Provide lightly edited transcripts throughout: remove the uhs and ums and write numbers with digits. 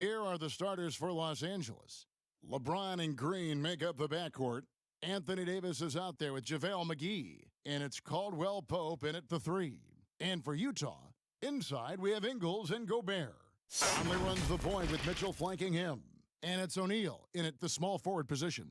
Here are the starters for Los Angeles. LeBron and Green make up the backcourt. Anthony Davis is out there with JaVale McGee, and it's Caldwell Pope in at the 3. And for Utah, inside we have Ingles and Gobert. Conley runs the point with Mitchell flanking him. And it's O'Neal in at the small forward position.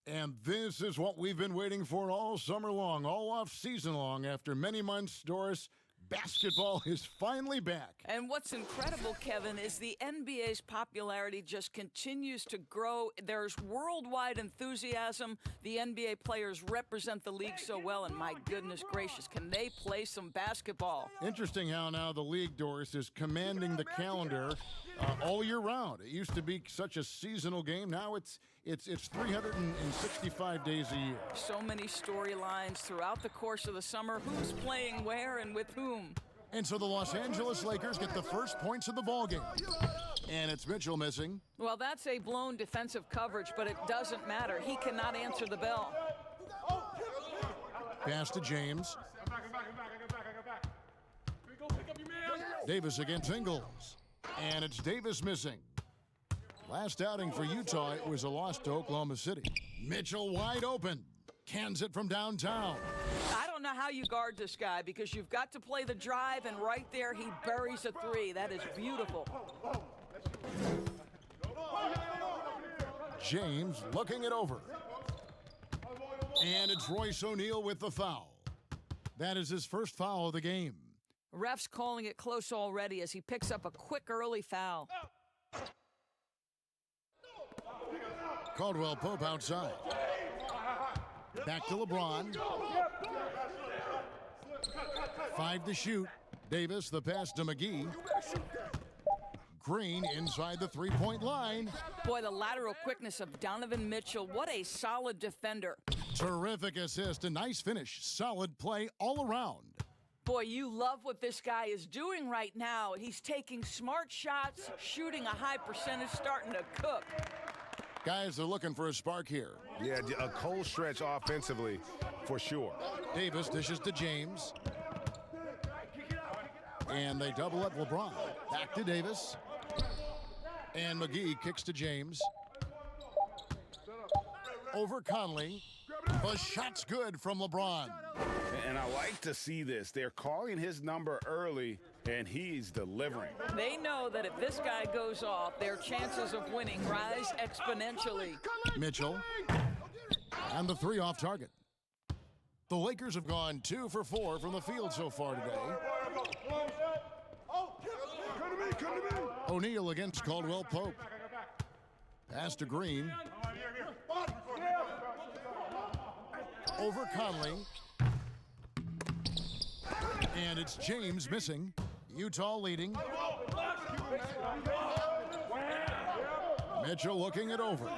And this is what we've been waiting for all summer long, all off season long. After many months, Doris, basketball is finally back. And what's incredible, Kevin, is the NBA's popularity just continues to grow. There's worldwide enthusiasm. The NBA players represent the league so well, and my goodness gracious, can they play some basketball? Interesting how now the league, Doris, is commanding the calendar all year round. It used to be such a seasonal game. Now it's 365 days a year. So many storylines throughout the course of the summer. Who's playing where and with whom? And so the Los Angeles Lakers get the first points of the ballgame. And it's Mitchell missing. Well, that's a blown defensive coverage, but it doesn't matter. He cannot answer the bell. Pass to James. Davis against Ingles. And it's Davis missing. Last outing for Utah, it was a loss to Oklahoma City. Mitchell wide open. Cans it from downtown. I don't know how you guard this guy because you've got to play the drive, and right there he buries a three. That is beautiful. James looking it over. And it's Royce O'Neal with the foul. That is his first foul of the game. Ref's calling it close already as he picks up a quick early foul. Caldwell Pope outside. Back to LeBron. 5 to shoot. Davis, the pass to McGee. Green inside the three-point line. Boy, the lateral quickness of Donovan Mitchell. What a solid defender. Terrific assist. A nice finish. Solid play all around. Boy, you love what this guy is doing right now. He's taking smart shots, shooting a high percentage, starting to cook. Guys are looking for a spark here. Yeah, a cold stretch offensively, for sure. Davis dishes to James. And they double up LeBron. Back to Davis. And McGee kicks to James. Over Conley. The shot's good from LeBron. And I like to see this. They're calling his number early, and he's delivering. They know that if this guy goes off, their chances of winning rise exponentially. Mitchell. And the three off target. The Lakers have gone 2 for 4 from the field so far today. O'Neal against Caldwell Pope. Pass to Green. Over Conley. And it's James missing. Utah leading. Mitchell looking it over.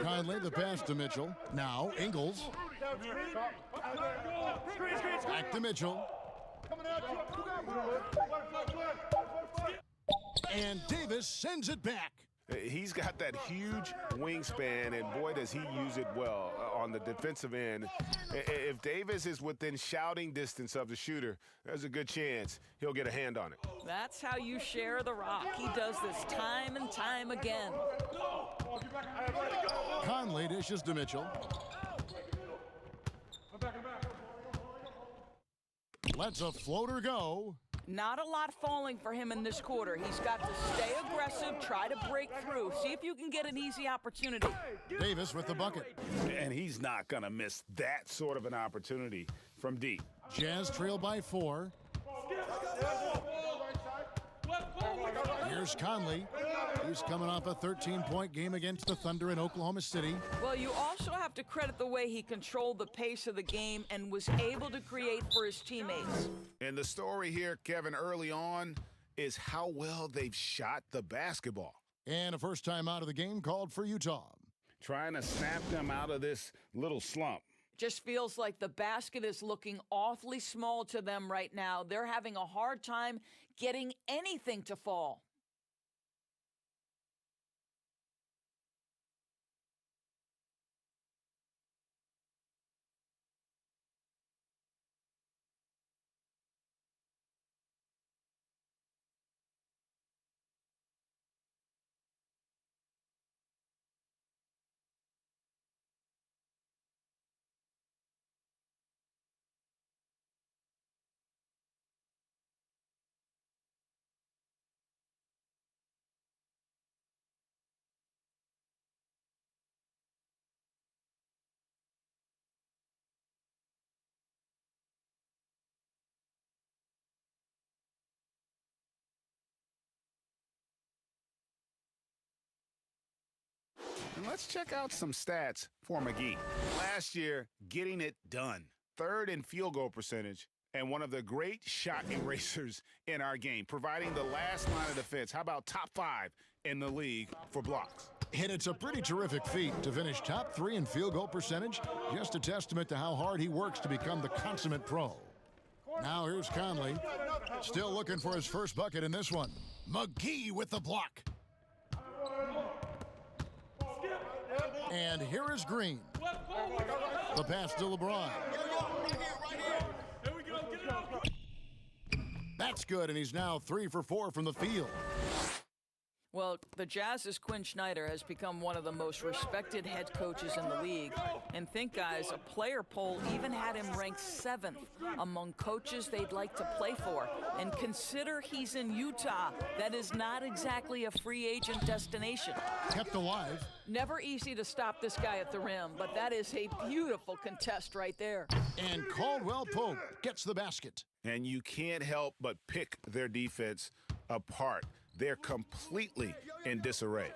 Conley, the pass to Mitchell. Now, Ingles. Back to Mitchell. And Davis sends it back. He's got that huge wingspan, and boy, does he use it well on the defensive end. If Davis is within shouting distance of the shooter, there's a good chance he'll get a hand on it. That's how you share the rock. He does this time and time again. Conley dishes to Mitchell. Lets a floater go. Not a lot falling for him in this quarter. He's got to stay aggressive, try to break through. See if you can get an easy opportunity. Davis with the bucket. And he's not going to miss that sort of an opportunity from deep. Jazz trail by 4. Here's Conley. He's coming off a 13-point game against the Thunder in Oklahoma City. Well, you also have to credit the way he controlled the pace of the game and was able to create for his teammates. And the story here, Kevin, early on is how well they've shot the basketball. And a first time out of the game called for Utah. Trying to snap them out of this little slump. Just feels like the basket is looking awfully small to them right now. They're having a hard time getting anything to fall. And let's check out some stats for McGee. Last year, getting it done. Third in field goal percentage and one of the great shot erasers in our game, providing the last line of defense. How about top 5 in the league for blocks? And it's a pretty terrific feat to finish top 3 in field goal percentage. Just a testament to how hard he works to become the consummate pro. Now here's Conley, still looking for his first bucket in this one. McGee with the block. And here is Green. The pass to LeBron. That's good, and he's now 3 for 4 from the field. Well, the Jazz's Quinn Snyder has become one of the most respected head coaches in the league. And think, guys, a player poll even had him ranked 7th among coaches they'd like to play for. And consider he's in Utah. That is not exactly a free agent destination. Kept alive. Never easy to stop this guy at the rim, but that is a beautiful contest right there. And Caldwell Pope gets the basket. And you can't help but pick their defense apart. They're completely in disarray.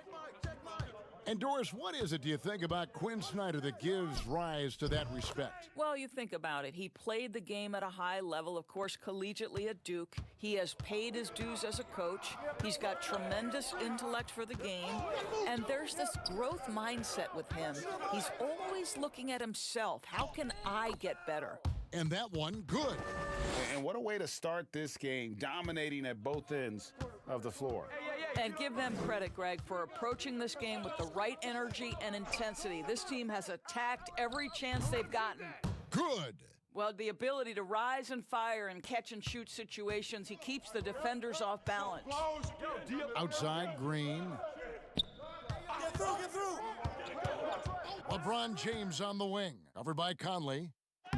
And Doris, what is it, do you think, about Quinn Snyder that gives rise to that respect? Well, you think about it. He played the game at a high level, of course, collegiately at Duke. He has paid his dues as a coach. He's got tremendous intellect for the game. And there's this growth mindset with him. He's always looking at himself. How can I get better? And that one, good. And what a way to start this game, dominating at both ends of the floor. And give them credit, Greg, for approaching this game with the right energy and intensity. This team has attacked every chance they've gotten. Good. Well, the ability to rise and fire in catch and shoot situations, he keeps the defenders off balance. Outside, Green. Get through. LeBron James on the wing, covered by Conley.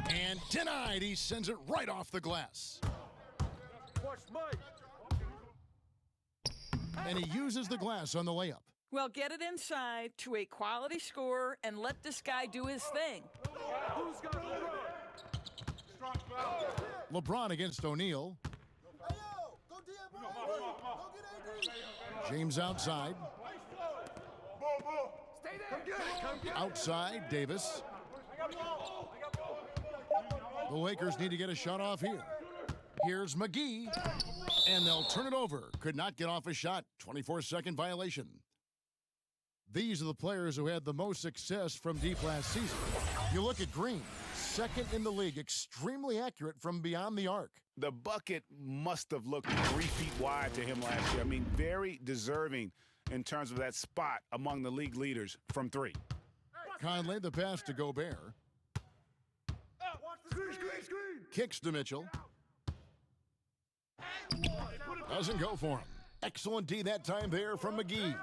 And denied, he sends it right off the glass. And he uses the glass on the layup. Well, get it inside to a quality scorer and let this guy do his thing. LeBron against O'Neal. James outside. Outside, Davis. The Lakers need to get a shot off here. Here's McGee, and they'll turn it over. Could not get off a shot. 24-second violation. These are the players who had the most success from deep last season. You look at Green, second in the league, extremely accurate from beyond the arc. The bucket must have looked 3 feet wide to him last year. I mean, very deserving in terms of that spot among the league leaders from 3. Conley, the pass to Gobert. Kicks to Mitchell. Doesn't go for him. Excellent D that time there from McGee.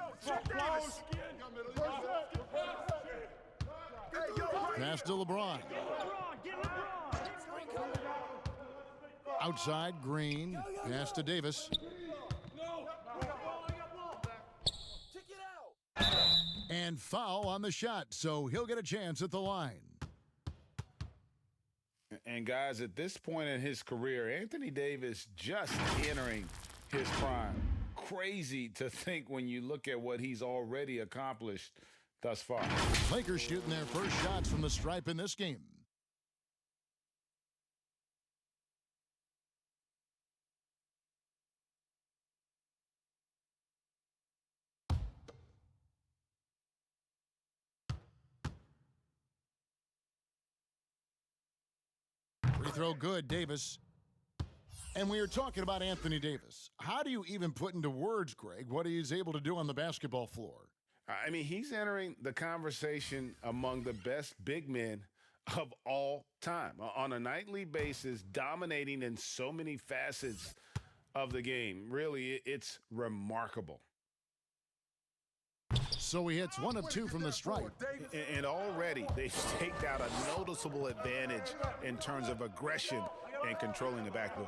Pass to LeBron. Outside, Green. Pass to Davis. And foul on the shot, so he'll get a chance at the line. And guys, at this point in his career, Anthony Davis just entering his prime. Crazy to think when you look at what he's already accomplished thus far. Lakers shooting their first shots from the stripe in this game. Free throw good, Davis. And we were talking about Anthony Davis. How do you even put into words, Greg, what he's able to do on the basketball floor? I mean, he's entering the conversation among the best big men of all time. On a nightly basis, dominating in so many facets of the game. Really, it's remarkable. So he hits 1 of 2 from the stripe. And already they've staked out a noticeable advantage in terms of aggression and controlling the backboard.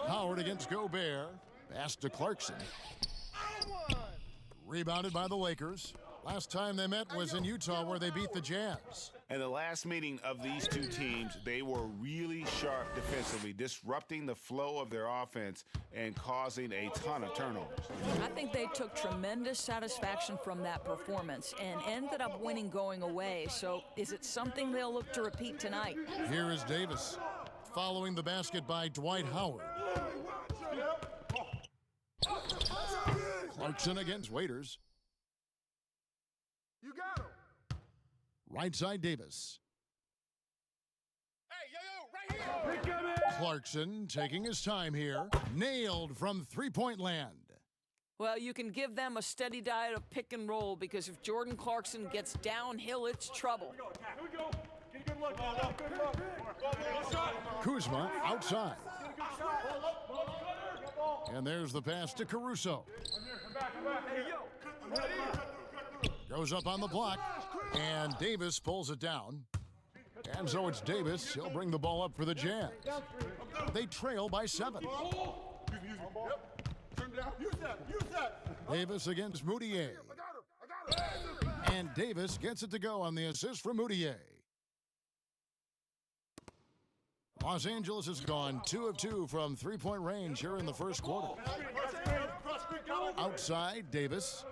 Howard against Gobert. Pass to Clarkson. Rebounded by the Lakers. Last time they met was in Utah where they beat the Jazz. And the last meeting of these two teams, they were really sharp defensively, disrupting the flow of their offense and causing a ton of turnovers. I think they took tremendous satisfaction from that performance and ended up winning going away. So is it something they'll look to repeat tonight? Here is Davis, following the basket by Dwight Howard. Clarkson against Waiters. You got him. Right side Davis. Hey, yo, right here. Clarkson taking his time here. Nailed from three-point land. Well, you can give them a steady diet of pick and roll because if Jordan Clarkson gets downhill, it's trouble. Here we go. Get a good look. Good look. Kuzma outside. And there's the pass to Caruso. Goes up on the block, and Davis pulls it down. And so it's Davis. He'll bring the ball up for the Jazz. They trail by 7. Use that. Davis against Moutier. I got him. And Davis gets it to go on the assist from Moutier. Los Angeles has gone 2 of 2 from three-point range here in the first quarter. Outside, Davis.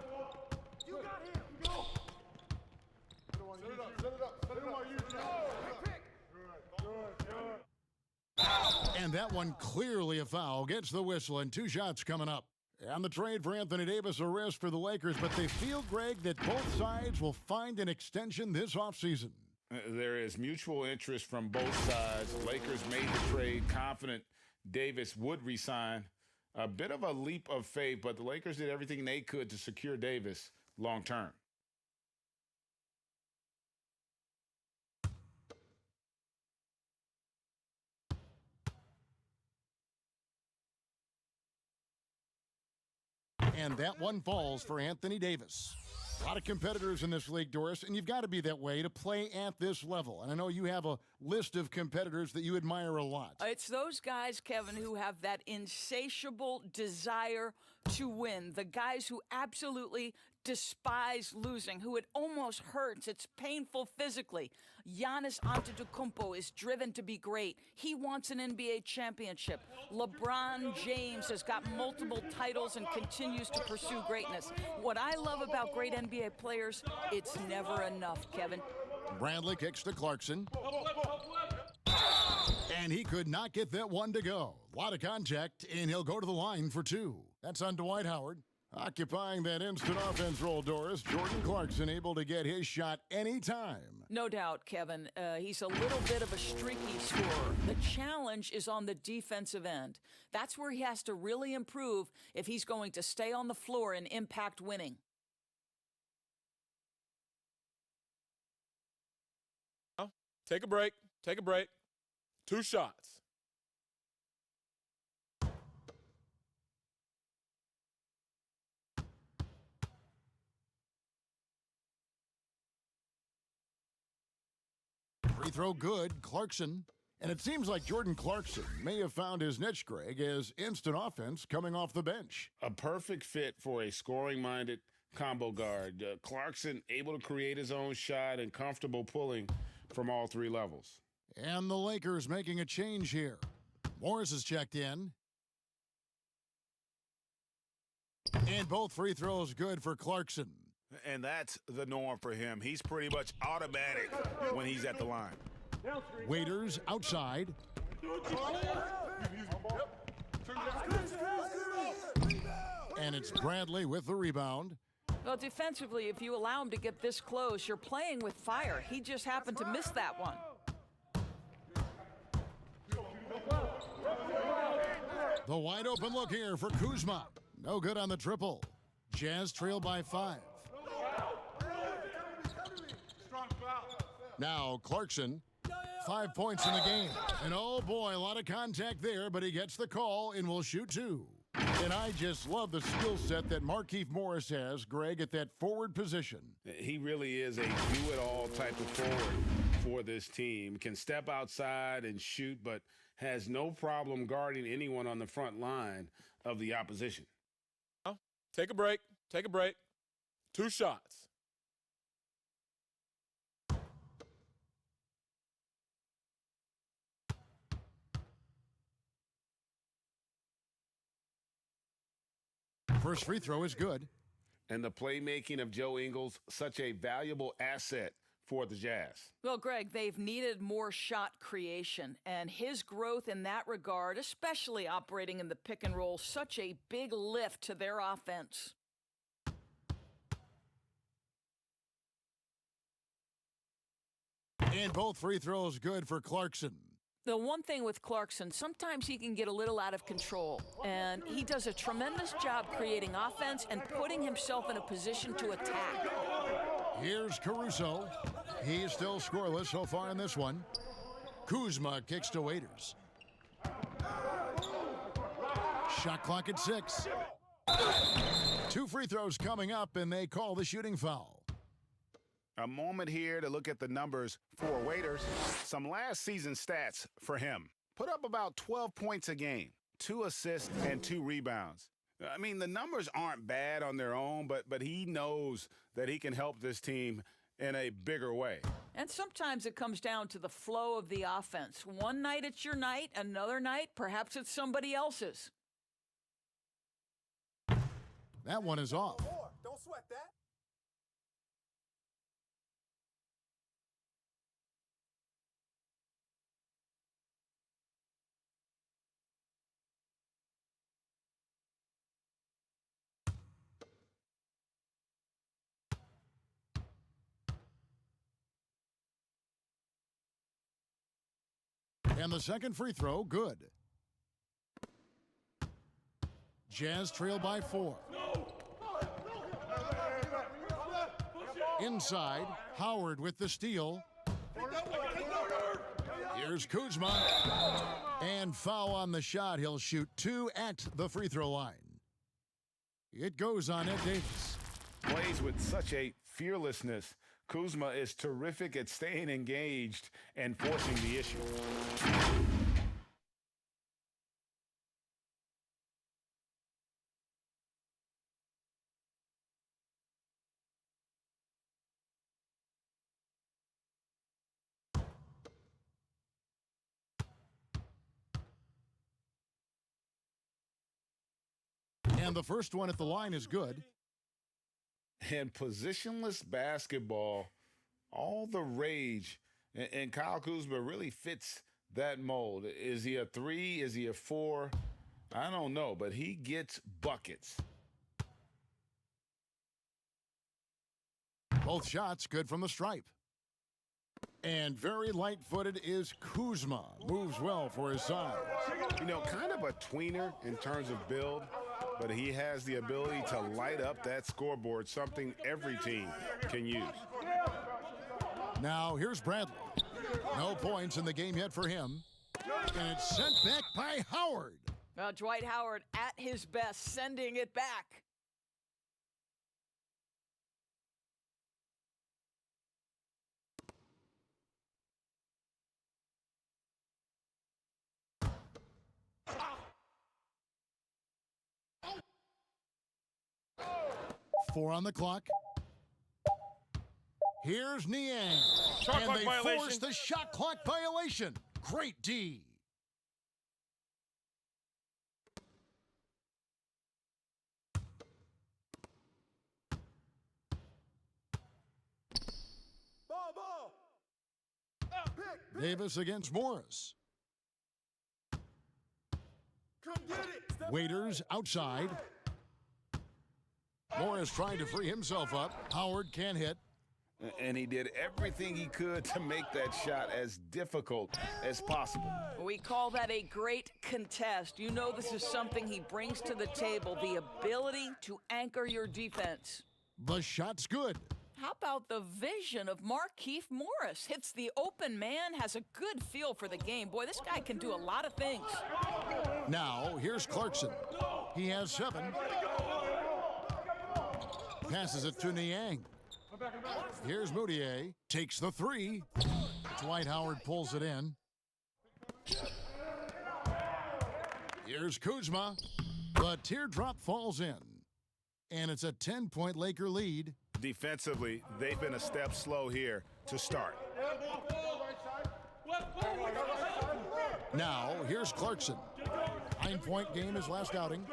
And that one clearly a foul. Gets the whistle and 2 shots coming up. And the trade for Anthony Davis a risk for the Lakers, but they feel, Greg, that both sides will find an extension this offseason. There is mutual interest from both sides. Lakers made the trade confident Davis would resign. A bit of a leap of faith, but the Lakers did everything they could to secure Davis long term. And that one falls for Anthony Davis. A lot of competitors in this league, Doris, and you've got to be that way to play at this level. And I know you have a list of competitors that you admire a lot. It's those guys, Kevin, who have that insatiable desire to win. The guys who absolutely despise losing, who it almost hurts. It's painful physically. Giannis Antetokounmpo is driven to be great. He wants an NBA championship. LeBron James has got multiple titles and continues to pursue greatness. What I love about great NBA players, it's never enough, Kevin. Bradley kicks to Clarkson. And he could not get that one to go. A lot of contact, and he'll go to the line for 2. That's on Dwight Howard. Occupying that instant offense role, Doris, Jordan Clarkson able to get his shot anytime. No doubt, Kevin. He's a little bit of a streaky scorer. The challenge is on the defensive end. That's where he has to really improve if he's going to stay on the floor and impact winning. Take a break. 2 shots. Free throw good, Clarkson. And it seems like Jordan Clarkson may have found his niche, Greg, as instant offense coming off the bench. A perfect fit for a scoring-minded combo guard. Clarkson able to create his own shot and comfortable pulling from all 3 levels. And the Lakers making a change here. Morris has checked in. And both free throws good for Clarkson. And that's the norm for him. He's pretty much automatic when he's at the line. Waiters outside. And it's Bradley with the rebound. Well, defensively, if you allow him to get this close, you're playing with fire. He just happened to miss that one. The wide open look here for Kuzma. No good on the triple. Jazz trail by 5. Now Clarkson, 5 points in the game. And oh boy, a lot of contact there, but he gets the call and will shoot 2. And I just love the skill set that Markieff Morris has, Greg, at that forward position. He really is a do-it-all type of forward for this team. Can step outside and shoot, but has no problem guarding anyone on the front line of the opposition. Take a break. 2 shots. First free throw is good. And the playmaking of Joe Ingles, such a valuable asset for the Jazz. Well, Greg, they've needed more shot creation, and his growth in that regard, especially operating in the pick and roll, such a big lift to their offense. And both free throws good for Clarkson. The one thing with Clarkson, sometimes he can get a little out of control, and he does a tremendous job creating offense and putting himself in a position to attack. Here's Caruso. He's still scoreless so far in this one. Kuzma kicks to Waiters. Shot clock at 6. 2 free throws coming up, and they call the shooting foul. A moment here to look at the numbers for Waiters. Some last season stats for him. Put up about 12 points a game, 2 assists and 2 rebounds. I mean, the numbers aren't bad on their own, but he knows that he can help this team in a bigger way. And sometimes it comes down to the flow of the offense. One night it's your night, another night perhaps it's somebody else's. That one is off. Don't sweat that. And the second free throw, good. Jazz trail by 4. Inside, Howard with the steal. Here's Kuzma. And foul on the shot. He'll shoot 2 at the free throw line. It goes on Ed Davis. Plays with such a fearlessness. Kuzma is terrific at staying engaged and forcing the issue. And the first one at the line is good. And positionless basketball, all the rage. And Kyle Kuzma really fits that mold. Is he a 3? Is he a 4? I don't know, but he gets buckets. Both shots good from the stripe. And very light-footed is Kuzma. Moves well for his size. You know, kind of a tweener in terms of build, but he has the ability to light up that scoreboard, something every team can use. Now here's Bradley. No points in the game yet for him. And it's sent back by Howard. Well, Dwight Howard at his best, sending it back. Four on the clock. Here's Niang. Shot And clock they violation. force the shot clock violation. Great D. Ball. Pick. Davis against Morris. Come get it. Waiters outside. Morris trying to free himself up. Howard can't hit. And he did everything he could to make that shot as difficult as possible. We call that a great contest. You know this is something he brings to the table, the ability to anchor your defense. The shot's good. How about the vision of Markieff Morris? Hits the open man, has a good feel for the game. Boy, this guy can do a lot of things. Now, here's Clarkson. He has 7. Passes it to Niang. Here's Moutier. Takes the 3. Dwight Howard pulls it in. Here's Kuzma. The teardrop falls in. And it's a 10-point Laker lead. Defensively, they've been a step slow here to start. Now, here's Clarkson. 9-point game his last outing.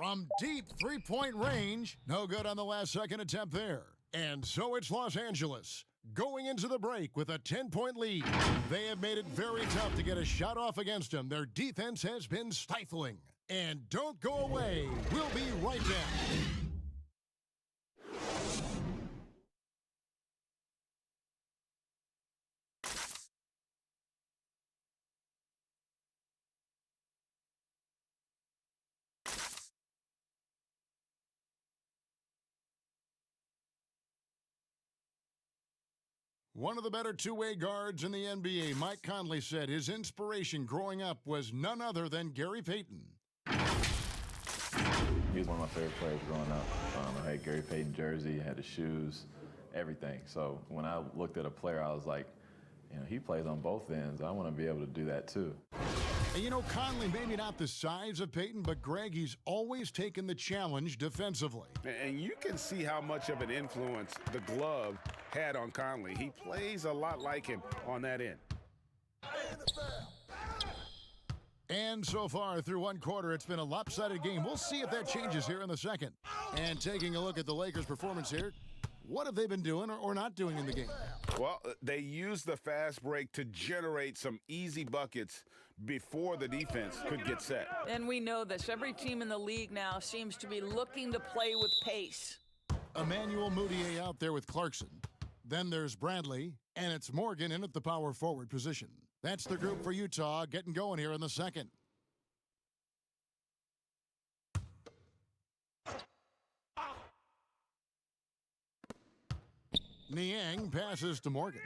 From deep three-point range, no good on the last second attempt there. And so it's Los Angeles going into the break with a 10-point lead. They have made it very tough to get a shot off against them. Their defense has been stifling. And don't go away. We'll be right back. One of the better two-way guards in the NBA, Mike Conley, said his inspiration growing up was none other than Gary Payton. He was one of my favorite players growing up. I had Gary Payton jersey, had the shoes, everything. So when I looked at a player, I was like, you know, he plays on both ends. I want to be able to do that too. And you know, Conley, maybe not the size of Payton, but Greg, he's always taken the challenge defensively. And you can see how much of an influence the glove had on Conley. He plays a lot like him on that end. And so far, through one quarter, it's been a lopsided game. We'll see if that changes here in the second. And taking a look at the Lakers' performance here, what have they been doing or not doing in the game? Well, they used the fast break to generate some easy buckets before the defense could get set. And we know this. Every team in the league now seems to be looking to play with pace. Emmanuel Mudiay out there with Clarkson. Then there's Bradley, and it's Morgan in at the power forward position. That's the group for Utah getting going here in the second. Niang passes to Morgan.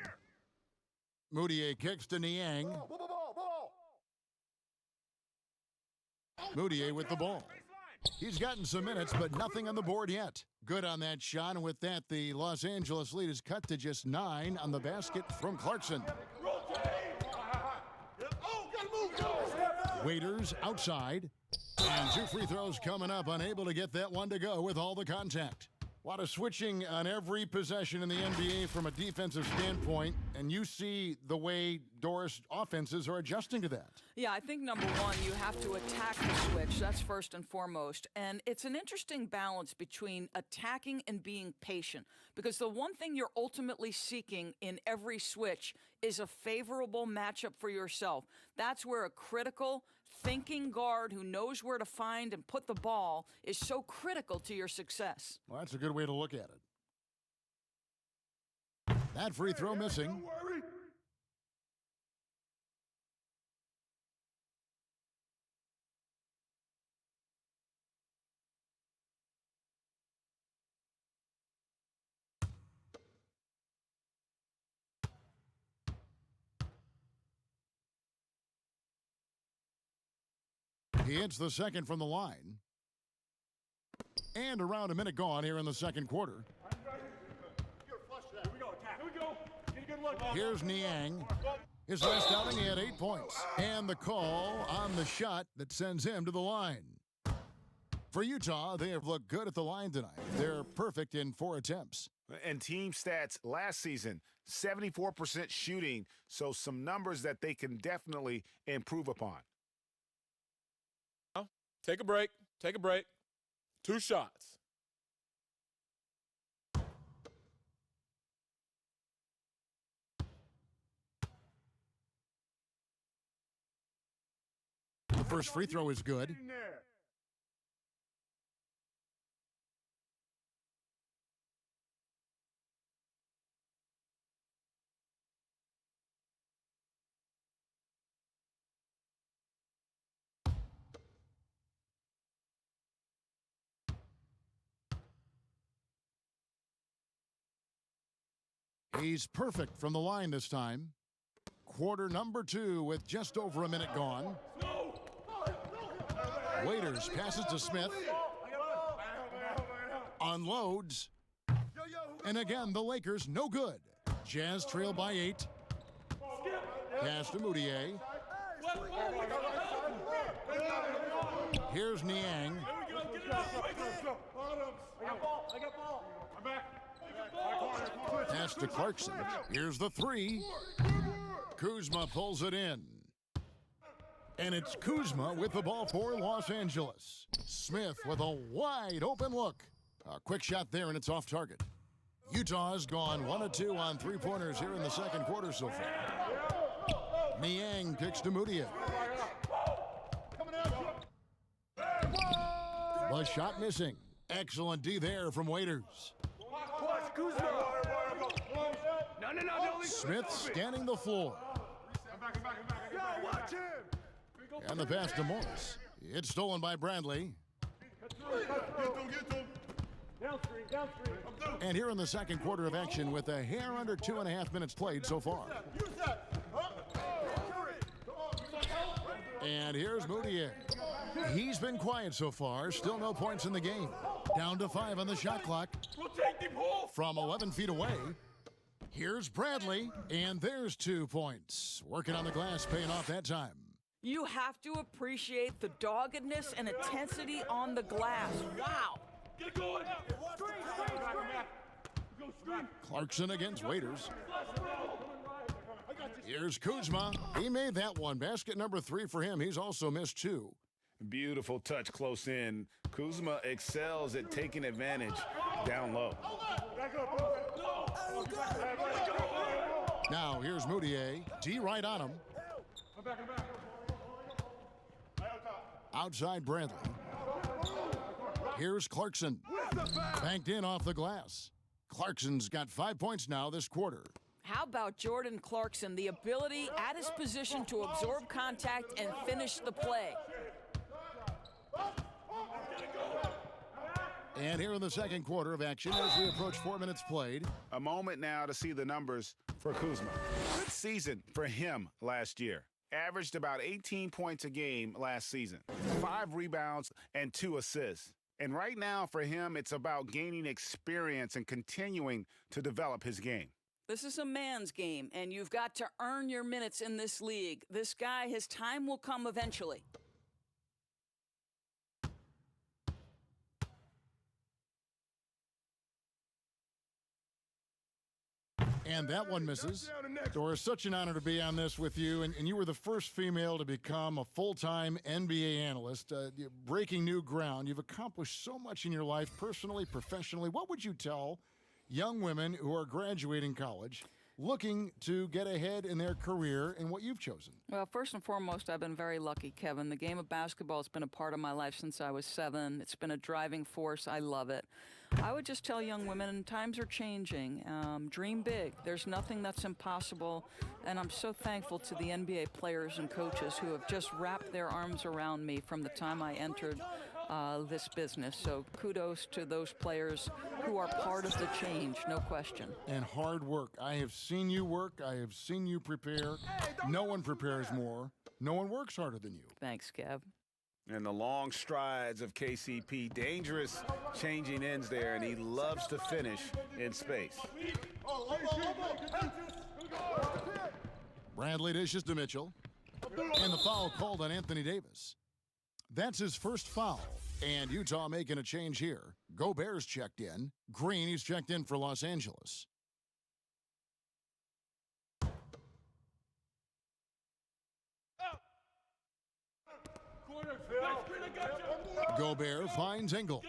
Mudiay kicks to Niang. Mudiay with the ball. He's gotten some minutes, but nothing on the board yet. Good on that shot, and with that, the Los Angeles lead is cut to just 9 on the basket from Clarkson. Waiters outside, and 2 free throws coming up, unable to get that one to go with all the contact. A lot of switching on every possession in the NBA from a defensive standpoint, and you see the way Doris offenses are adjusting to that. Yeah, I think number one, you have to attack the switch. That's first and foremost. And it's an interesting balance between attacking and being patient, because the one thing you're ultimately seeking in every switch is a favorable matchup for yourself. That's where a critical thinking guard who knows where to find and put the ball is so critical to your success. Well, that's a good way to look at it. That free throw missing. Don't worry. He hits the second from the line. And around a minute gone here in the second quarter. Here we go, attack. Here we go. Get a good look. Here's Niang. His last outing, he had 8 points. And the call on the shot that sends him to the line. For Utah, they have looked good at the line tonight. They're perfect in 4 attempts. And team stats last season, 74% shooting, so some numbers that they can definitely improve upon. Take a break. Take a break. 2 shots. The first free throw is good. In there. He's perfect from the line this time. Quarter number 2 with just over a minute gone. Waiters passes to Smith. Unloads. And again, the Lakers no good. Jazz trail by 8. Pass to Mudiay. Here's Niang. I got ball. I'm back. Pass to Clarkson. Here's the 3. Kuzma pulls it in. And it's Kuzma with the ball for Los Angeles. Smith with a wide open look. A quick shot there, and it's off target. Utah's gone 1 of 2 on three-pointers here in the second quarter so far. Niang kicks to Mudia. The shot missing. Excellent D there from Waiters. Smith scanning the floor. And the pass to Morris. It's stolen by Bradley. And here in the second quarter of action with a hair under 2.5 minutes played so far. And here's Moutier. He's been quiet so far. Still no points in the game. Down to 5 on the shot clock. From 11 feet away. Here's Bradley. And there's 2 points. Working on the glass, paying off that time. You have to appreciate the doggedness and intensity on the glass. Wow. Get it going. Clarkson against Waiters. Here's Kuzma. He made that one. Basket number 3 for him. He's also missed 2. Beautiful touch close in. Kuzma excels at taking advantage down low. Now here's Moutier. D right on him. Outside Bradley. Here's Clarkson. Banked in off the glass. Clarkson's got 5 points now this quarter. How about Jordan Clarkson, the ability at his position to absorb contact and finish the play? And here in the second quarter of action as we approach 4 minutes played. A moment now to see the numbers for Kuzma. Good season for him last year. Averaged about 18 points a game last season. 5 rebounds and 2 assists. And right now for him, it's about gaining experience and continuing to develop his game. This is a man's game, and you've got to earn your minutes in this league. This guy, his time will come eventually. And that one misses. Doris, such an honor to be on this with you. And you were the first female to become a full-time NBA analyst, breaking new ground. You've accomplished so much in your life, personally, professionally. What would you tell young women who are graduating college, looking to get ahead in their career and what you've chosen? Well, first and foremost, I've been very lucky, Kevin. The game of basketball has been a part of my life since I was 7. It's been a driving force. I love it. I would just tell young women, times are changing. Dream big. There's nothing that's impossible. And I'm so thankful to the NBA players and coaches who have just wrapped their arms around me from the time I entered this business. So kudos to those players who are part of the change, no question. And hard work. I have seen you work. I have seen you prepare. No one prepares more. No one works harder than you. Thanks, Kev. And the long strides of KCP, dangerous changing ends there, and he loves to finish in space. Bradley dishes to Mitchell. And the foul called on Anthony Davis. That's his first foul. And Utah making a change here. Gobert's checked in. Green, he's checked in for Los Angeles. Gobert finds Engel.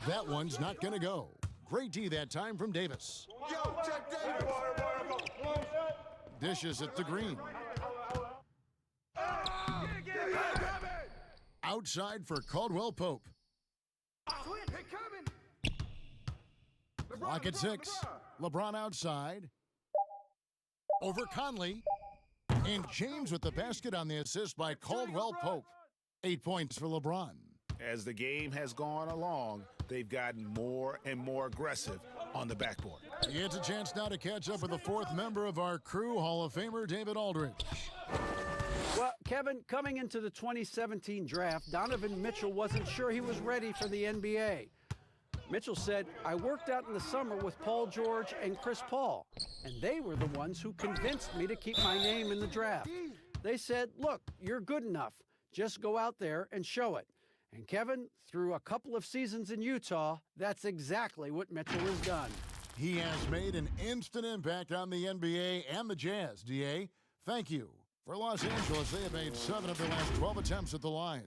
That one's not going to go. Great D that time from Davis. Dishes it to Green. Outside for Caldwell Pope. Clock at 6. LeBron outside. Over Conley. And James with the basket on the assist by Caldwell Pope. 8 points for LeBron. As the game has gone along, they've gotten more and more aggressive on the backboard. It's a chance now to catch up with the 4th member of our crew, Hall of Famer David Aldridge. Well, Kevin, coming into the 2017 draft, Donovan Mitchell wasn't sure he was ready for the NBA. Mitchell said, "I worked out in the summer with Paul George and Chris Paul, and they were the ones who convinced me to keep my name in the draft. They said, look, you're good enough. Just go out there and show it." And Kevin, through a couple of seasons in Utah, that's exactly what Mitchell has done. He has made an instant impact on the NBA and the Jazz. DA, thank you. For Los Angeles, they have made 7 of their last 12 attempts at the line.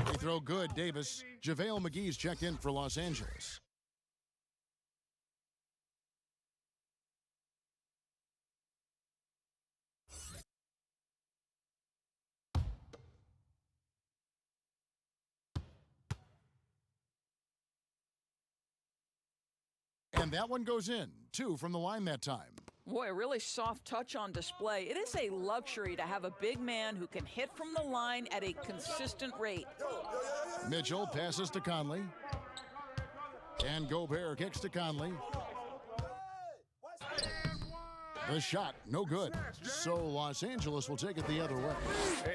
They throw good, Davis. JaVale McGee's checked in for Los Angeles. And that one goes in. 2 from the line that time. Boy, a really soft touch on display. It is a luxury to have a big man who can hit from the line at a consistent rate. Mitchell passes to Conley. And Gobert kicks to Conley. The shot, no good. So Los Angeles will take it the other way.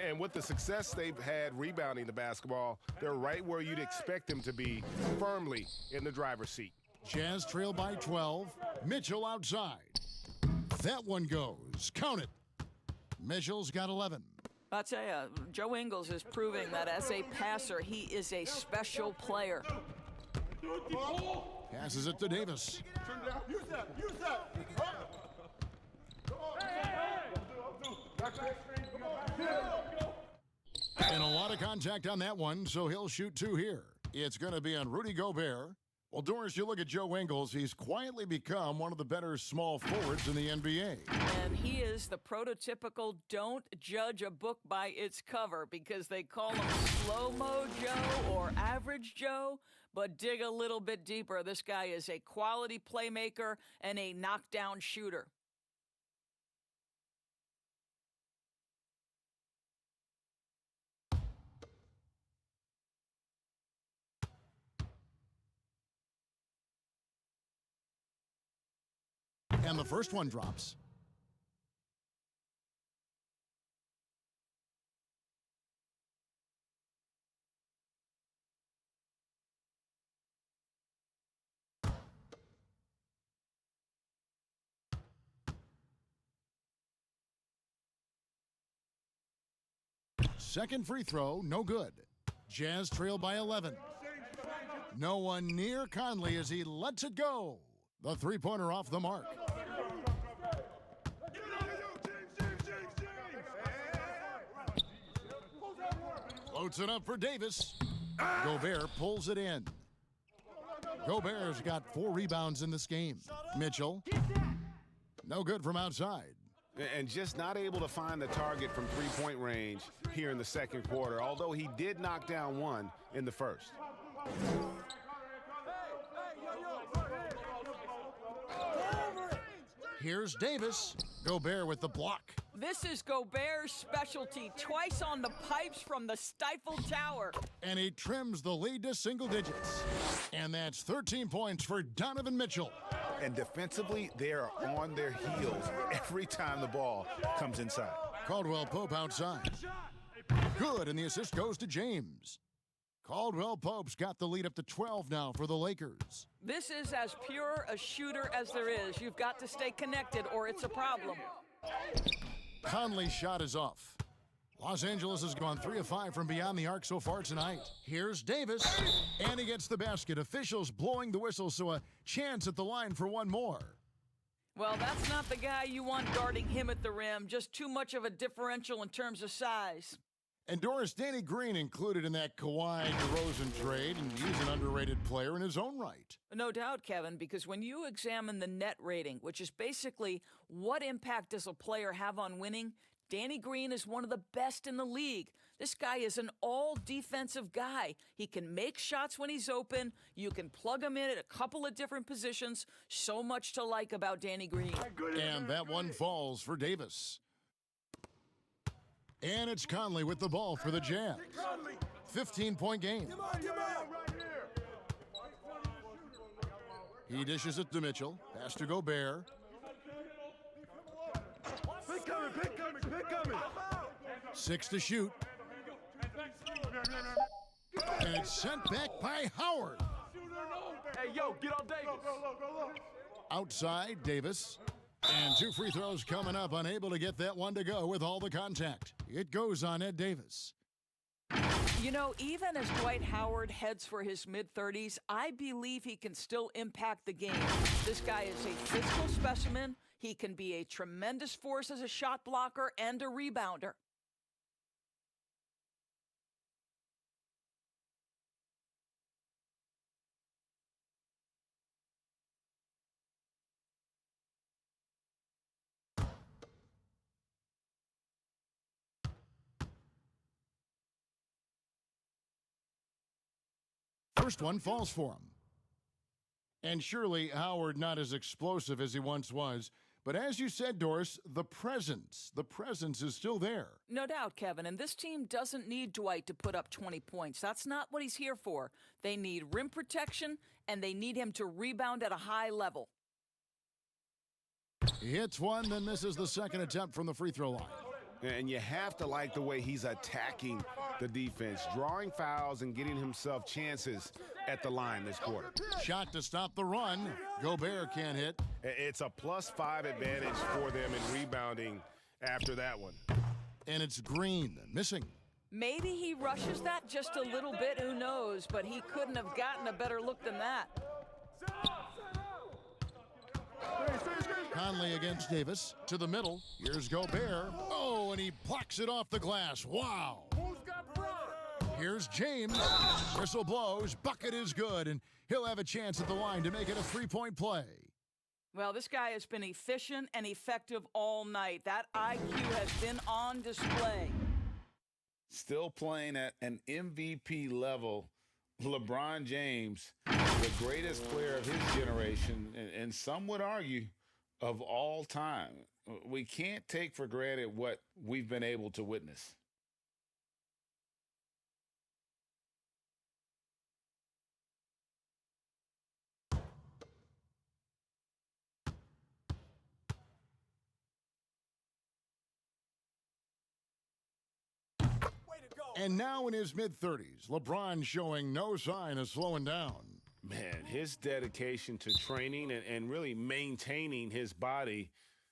And with the success they've had rebounding the basketball, they're right where you'd expect them to be, firmly in the driver's seat. Jazz trail by 12. Mitchell outside. That one goes. Count it. Mitchell's got 11. I'll tell you, Joe Ingles is proving that as a passer, he is a special player. Passes it to Davis. Use that. Use that. And a lot of contact on that one, so he'll shoot 2 here. It's going to be on Rudy Gobert. Well, Doris, you look at Joe Ingles, he's quietly become one of the better small forwards in the NBA. And he is the prototypical don't judge a book by its cover, because they call him slow-mo Joe or average Joe. But dig a little bit deeper. This guy is a quality playmaker and a knockdown shooter. And the first one drops. Second free throw, no good. Jazz trail by 11. No one near Conley as he lets it go. The three-pointer off the mark. Floats it up for Davis. Gobert pulls it in. Gobert's got 4 rebounds in this game. Mitchell, no good from outside. And just not able to find the target from three-point range here in the second quarter, although he did knock down one in the first. Here's Davis. Gobert with the block. This is Gobert's specialty, twice on the pipes from the Stifle Tower. And he trims the lead to single digits. And that's 13 points for Donovan Mitchell. And defensively, they are on their heels every time the ball comes inside. Caldwell Pope outside. Good, and the assist goes to James. Caldwell Pope's got the lead up to 12 now for the Lakers. This is as pure a shooter as there is. You've got to stay connected or it's a problem. Conley's shot is off. Los Angeles has gone 3 of 5 from beyond the arc so far tonight. Here's Davis, and he gets the basket. Officials blowing the whistle, so a chance at the line for one more. Well, that's not the guy you want guarding him at the rim. Just too much of a differential in terms of size. And Doris, Danny Green included in that Kawhi DeRozan trade, and he's an underrated player in his own right. No doubt, Kevin, because when you examine the net rating, which is basically what impact does a player have on winning, Danny Green is one of the best in the league. This guy is an all-defensive guy. He can make shots when he's open. You can plug him in at a couple of different positions. So much to like about Danny Green. And that one falls for Davis. And it's Conley with the ball for the Jazz. 15-point game. He dishes it to Mitchell. Pass to Gobert. Pick coming. 6 to shoot. And it's sent back by Howard. Hey, yo, get on Davis. Outside, Davis. And 2 free throws coming up, unable to get that one to go with all the contact. It goes on Ed Davis. You know, even as Dwight Howard heads for his mid-30s, I believe he can still impact the game. This guy is a physical specimen. He can be a tremendous force as a shot blocker and a rebounder. First one falls for him. And surely Howard not as explosive as he once was. But as you said, Doris, the presence is still there. No doubt, Kevin. And this team doesn't need Dwight to put up 20 points. That's not what he's here for. They need rim protection, and they need him to rebound at a high level. He hits one, then misses the second attempt from the free throw line. And you have to like the way he's attacking the defense, drawing fouls and getting himself chances at the line this quarter. Shot to stop the run. Gobert can't hit. It's a +5 advantage for them in rebounding after that one. And it's Green missing. Maybe he rushes that just a little bit, who knows, but he couldn't have gotten a better look than that. Conley against Davis to the middle. Here's Gobert. Oh, and he blocks it off the glass. Wow. Here's James. Whistle blows. Bucket is good, and he'll have a chance at the line to make it a three-point play. Well, this guy has been efficient and effective all night. That IQ has been on display. Still playing at an MVP level. LeBron James, the greatest player of his generation, and some would argue of all time. We can't take for granted what we've been able to witness. And now in his mid-30s, LeBron showing no sign of slowing down. Man, his dedication to training and really maintaining his body,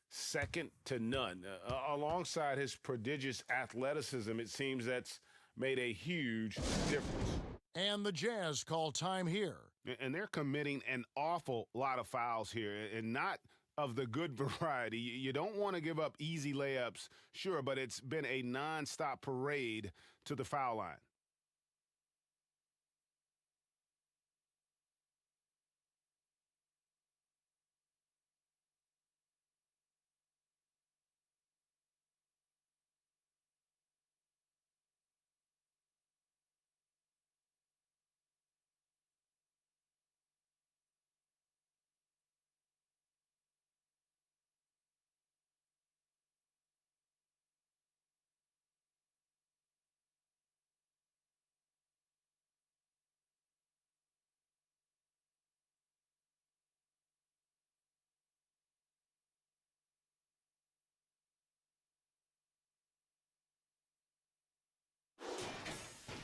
second to none. Alongside his prodigious athleticism, it seems that's made a huge difference. And the Jazz call time here. And they're committing an awful lot of fouls here, and not of the good variety. You don't want to give up easy layups, sure, but it's been a nonstop parade to the foul line.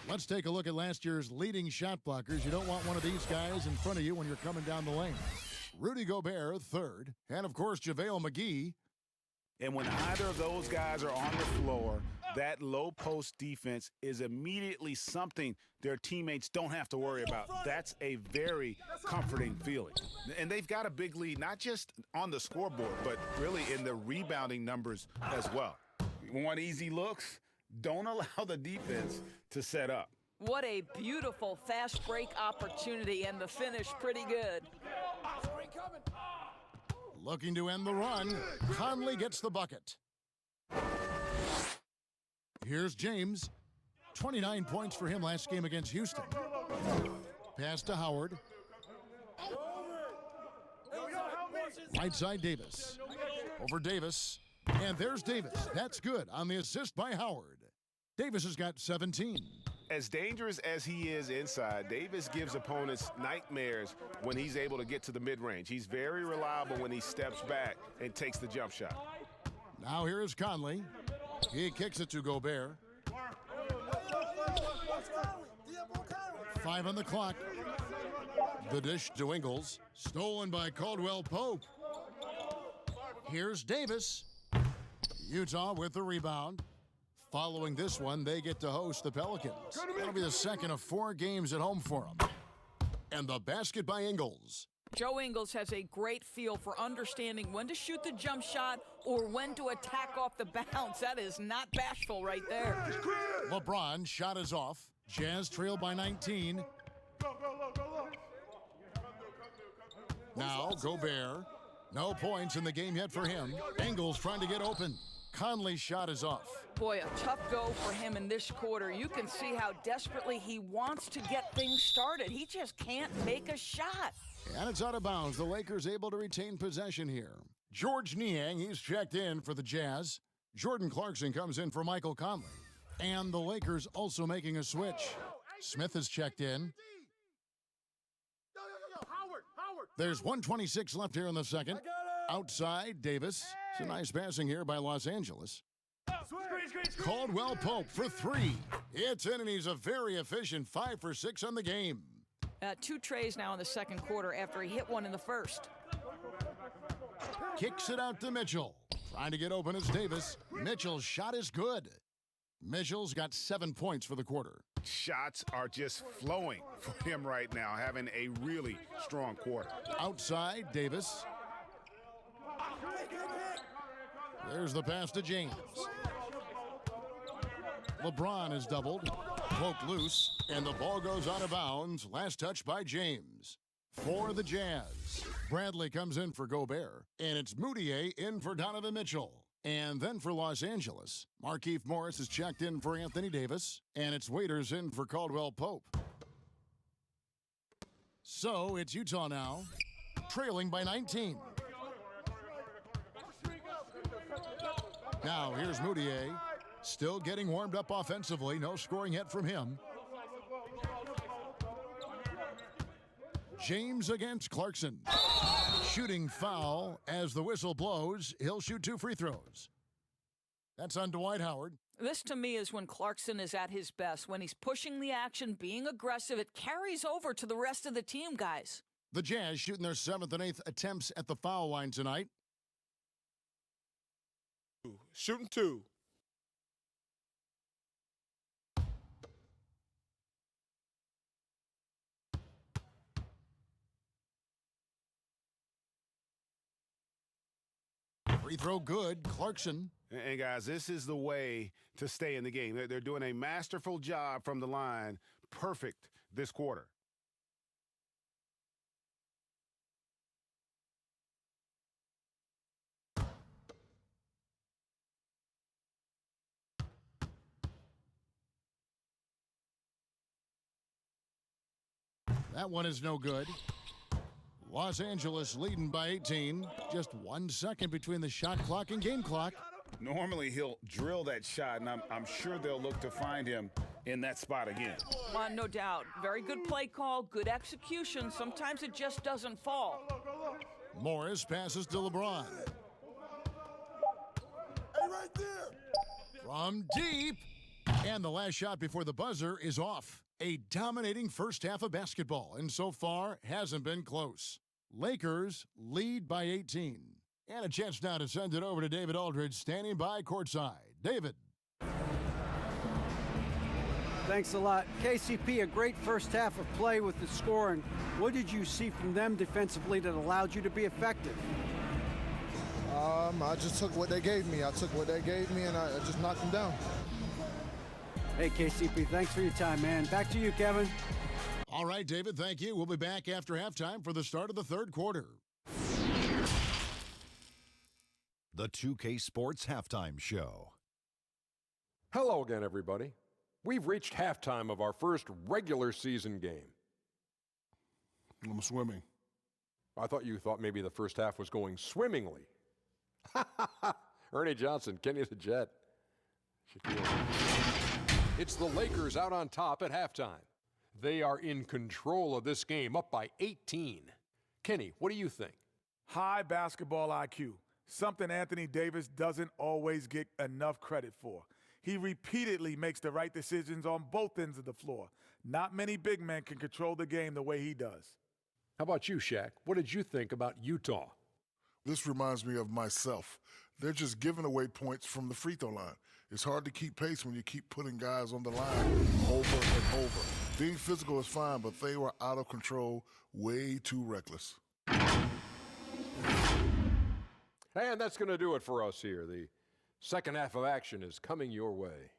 Let's take a look at last year's leading shot blockers. You don't want one of these guys in front of you when you're coming down the lane. Rudy Gobert, third, and of course, JaVale McGee. And when either of those guys are on the floor, that low post defense is immediately something their teammates don't have to worry about. That's a very comforting feeling. And they've got a big lead, not just on the scoreboard, but really in the rebounding numbers as well. You want easy looks? Don't allow the defense to set up. What a beautiful fast break opportunity, and the finish pretty good. Looking to end the run, Conley gets the bucket. Here's James. 29 points for him last game against Houston. Pass to Howard. Right side Davis. Over Davis. And there's Davis. That's good on the assist by Howard. Davis has got 17. As dangerous as he is inside, Davis gives opponents nightmares when he's able to get to the mid-range. He's very reliable when he steps back and takes the jump shot. Now here is Conley. He kicks it to Gobert. 4:05 on the clock. The dish to Ingles. Stolen by Caldwell Pope. Here's Davis. Utah with the rebound. Following this one, they get to host the Pelicans. That'll be the second of 4 games at home for them. And the basket by Ingles. Joe Ingles has a great feel for understanding when to shoot the jump shot or when to attack off the bounce. That is not bashful right there. LeBron shot is off. Jazz trail by 19. Now Gobert. No points in the game yet for him. Ingles trying to get open. Conley's shot is off. Boy, a tough go for him in this quarter. You can see how desperately he wants to get things started. He just can't make a shot. And it's out of bounds. The Lakers able to retain possession here. George Niang, he's checked in for the Jazz. Jordan Clarkson comes in for Michael Conley. And the Lakers also making a switch. Smith is checked in. There's 1:26 left here in the second. Outside, Davis. It's a nice passing here by Los Angeles. Caldwell Pope for 3. It's in, and he's a very efficient 5 for 6 on the game. 2 trays now in the second quarter after he hit one in the first. Kicks it out to Mitchell. Trying to get open is Davis. Mitchell's shot is good. Mitchell's got 7 points for the quarter. Shots are just flowing for him right now, having a really strong quarter. Outside, Davis. There's the pass to James. LeBron is doubled. Poked loose, and the ball goes out of bounds. Last touch by James. For the Jazz, Bradley comes in for Gobert, and it's Moutier in for Donovan Mitchell. And then for Los Angeles, Markieff Morris is checked in for Anthony Davis, and it's Waiters in for Caldwell Pope. So it's Utah now, trailing by 19. Now here's Moutier, still getting warmed up offensively. No scoring yet from him. James against Clarkson. Shooting foul as the whistle blows. He'll shoot 2 free throws. That's on Dwight Howard. This, to me, is when Clarkson is at his best. When he's pushing the action, being aggressive, it carries over to the rest of the team, guys. The Jazz shooting their 7th and 8th attempts at the foul line tonight. Shooting 2. Free throw good. Clarkson. And guys, this is the way to stay in the game. They're doing a masterful job from the line. Perfect this quarter. That one is no good. Los Angeles leading by 18. Just 1 second between the shot clock and game clock. Normally, he'll drill that shot, and I'm sure they'll look to find him in that spot again. Well, no doubt. Very good play call, good execution. Sometimes it just doesn't fall. Morris passes to LeBron. Hey, right there. From deep. And the last shot before the buzzer is off. A dominating first half of basketball, and so far hasn't been close. Lakers lead by 18. And a chance now to send it over to David Aldridge, standing by courtside. David. Thanks a lot. KCP, a great first half of play with the scoring. What did you see from them defensively that allowed you to be effective? I just took what they gave me. I took what they gave me, and I just knocked them down. Hey, KCP, thanks for your time, man. Back to you, Kevin. All right, David, thank you. We'll be back after halftime for the start of the third quarter. The 2K Sports Halftime Show. Hello again, everybody. We've reached halftime of our first regular season game. I'm swimming. I thought you thought maybe the first half was going swimmingly. Ernie Johnson, Kenny the Jet. It's the Lakers out on top at halftime. They are in control of this game, up by 18. Kenny, what do you think? High basketball IQ, something Anthony Davis doesn't always get enough credit for. He repeatedly makes the right decisions on both ends of the floor. Not many big men can control the game the way he does. How about you, Shaq? What did you think about Utah? This reminds me of myself. They're just giving away points from the free throw line. It's hard to keep pace when you keep putting guys on the line over and over. Being physical is fine, but they were out of control, way too reckless. And that's going to do it for us here. The second half of action is coming your way.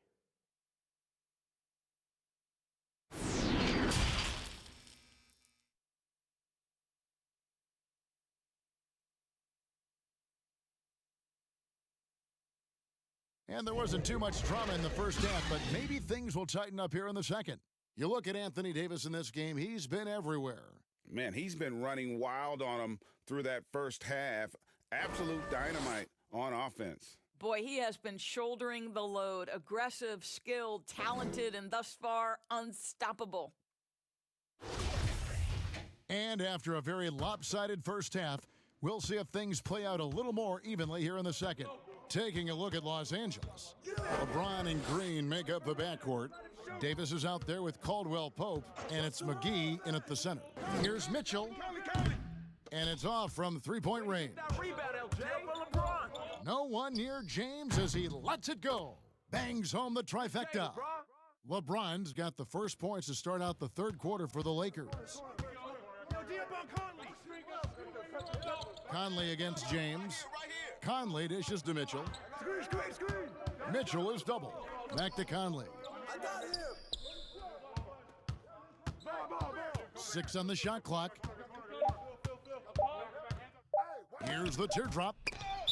And there wasn't too much drama in the first half, but maybe things will tighten up here in the second. You look at Anthony Davis in this game, he's been everywhere. Man, he's been running wild on him through that first half. Absolute dynamite on offense. Boy, he has been shouldering the load. Aggressive, skilled, talented, and thus far, unstoppable. And after a very lopsided first half, we'll see if things play out a little more evenly here in the second. Taking a look at Los Angeles. LeBron and Green make up the backcourt. Davis is out there with Caldwell Pope, and it's McGee in at the center. Here's Mitchell, and it's off from three-point range. No one near James as he lets it go. Bangs home the trifecta. LeBron's got the first points to start out the third quarter for the Lakers. Conley against James. Conley dishes to Mitchell. Mitchell is doubled. Back to Conley. 6 on the shot clock. Here's the teardrop.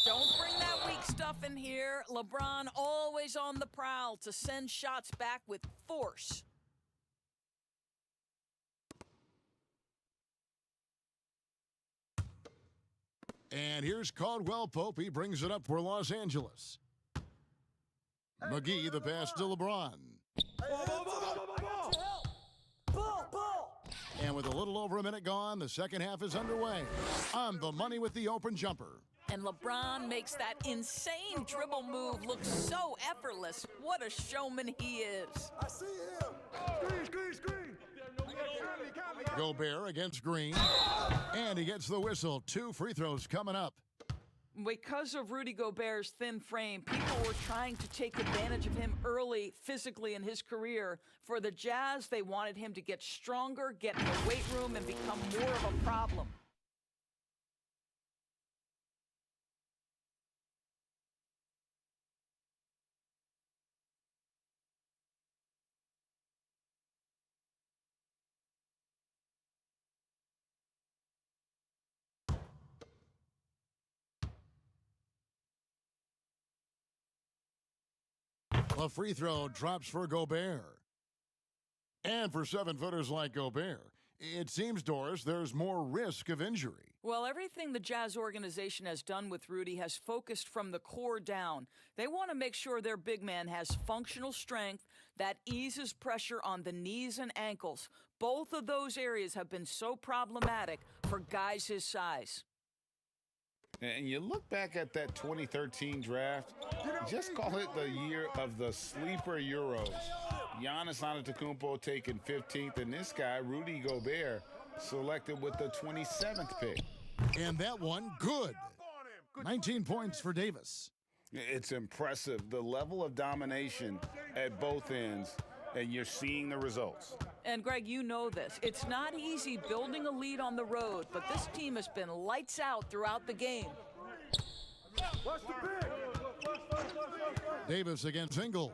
Don't bring that weak stuff in here. LeBron always on the prowl to send shots back with force. And here's Caldwell Pope. He brings it up for Los Angeles. McGee, the pass to LeBron. And with a little over a minute gone, the second half is underway. On the money with the open jumper. And LeBron makes that insane dribble move look so effortless. What a showman he is. I see him. Screen. Gobert against Green. And he gets the whistle. 2 free throws coming up. Because of Rudy Gobert's thin frame, people were trying to take advantage of him early physically in his career. For the Jazz, they wanted him to get stronger, get in the weight room, and become more of a problem. A free throw drops for Gobert. And for 7-footers like Gobert, it seems, Doris, there's more risk of injury. Well, everything the Jazz organization has done with Rudy has focused from the core down. They want to make sure their big man has functional strength that eases pressure on the knees and ankles. Both of those areas have been so problematic for guys his size. And you look back at that 2013 draft, just call it the year of the sleeper Euros. Giannis Antetokounmpo taken 15th, and this guy, Rudy Gobert, selected with the 27th pick. And that one, good. 19 points for Davis. It's impressive, the level of domination at both ends, and you're seeing the results. And, Greg, you know this. It's not easy building a lead on the road, but this team has been lights out throughout the game. Davis against Ingles.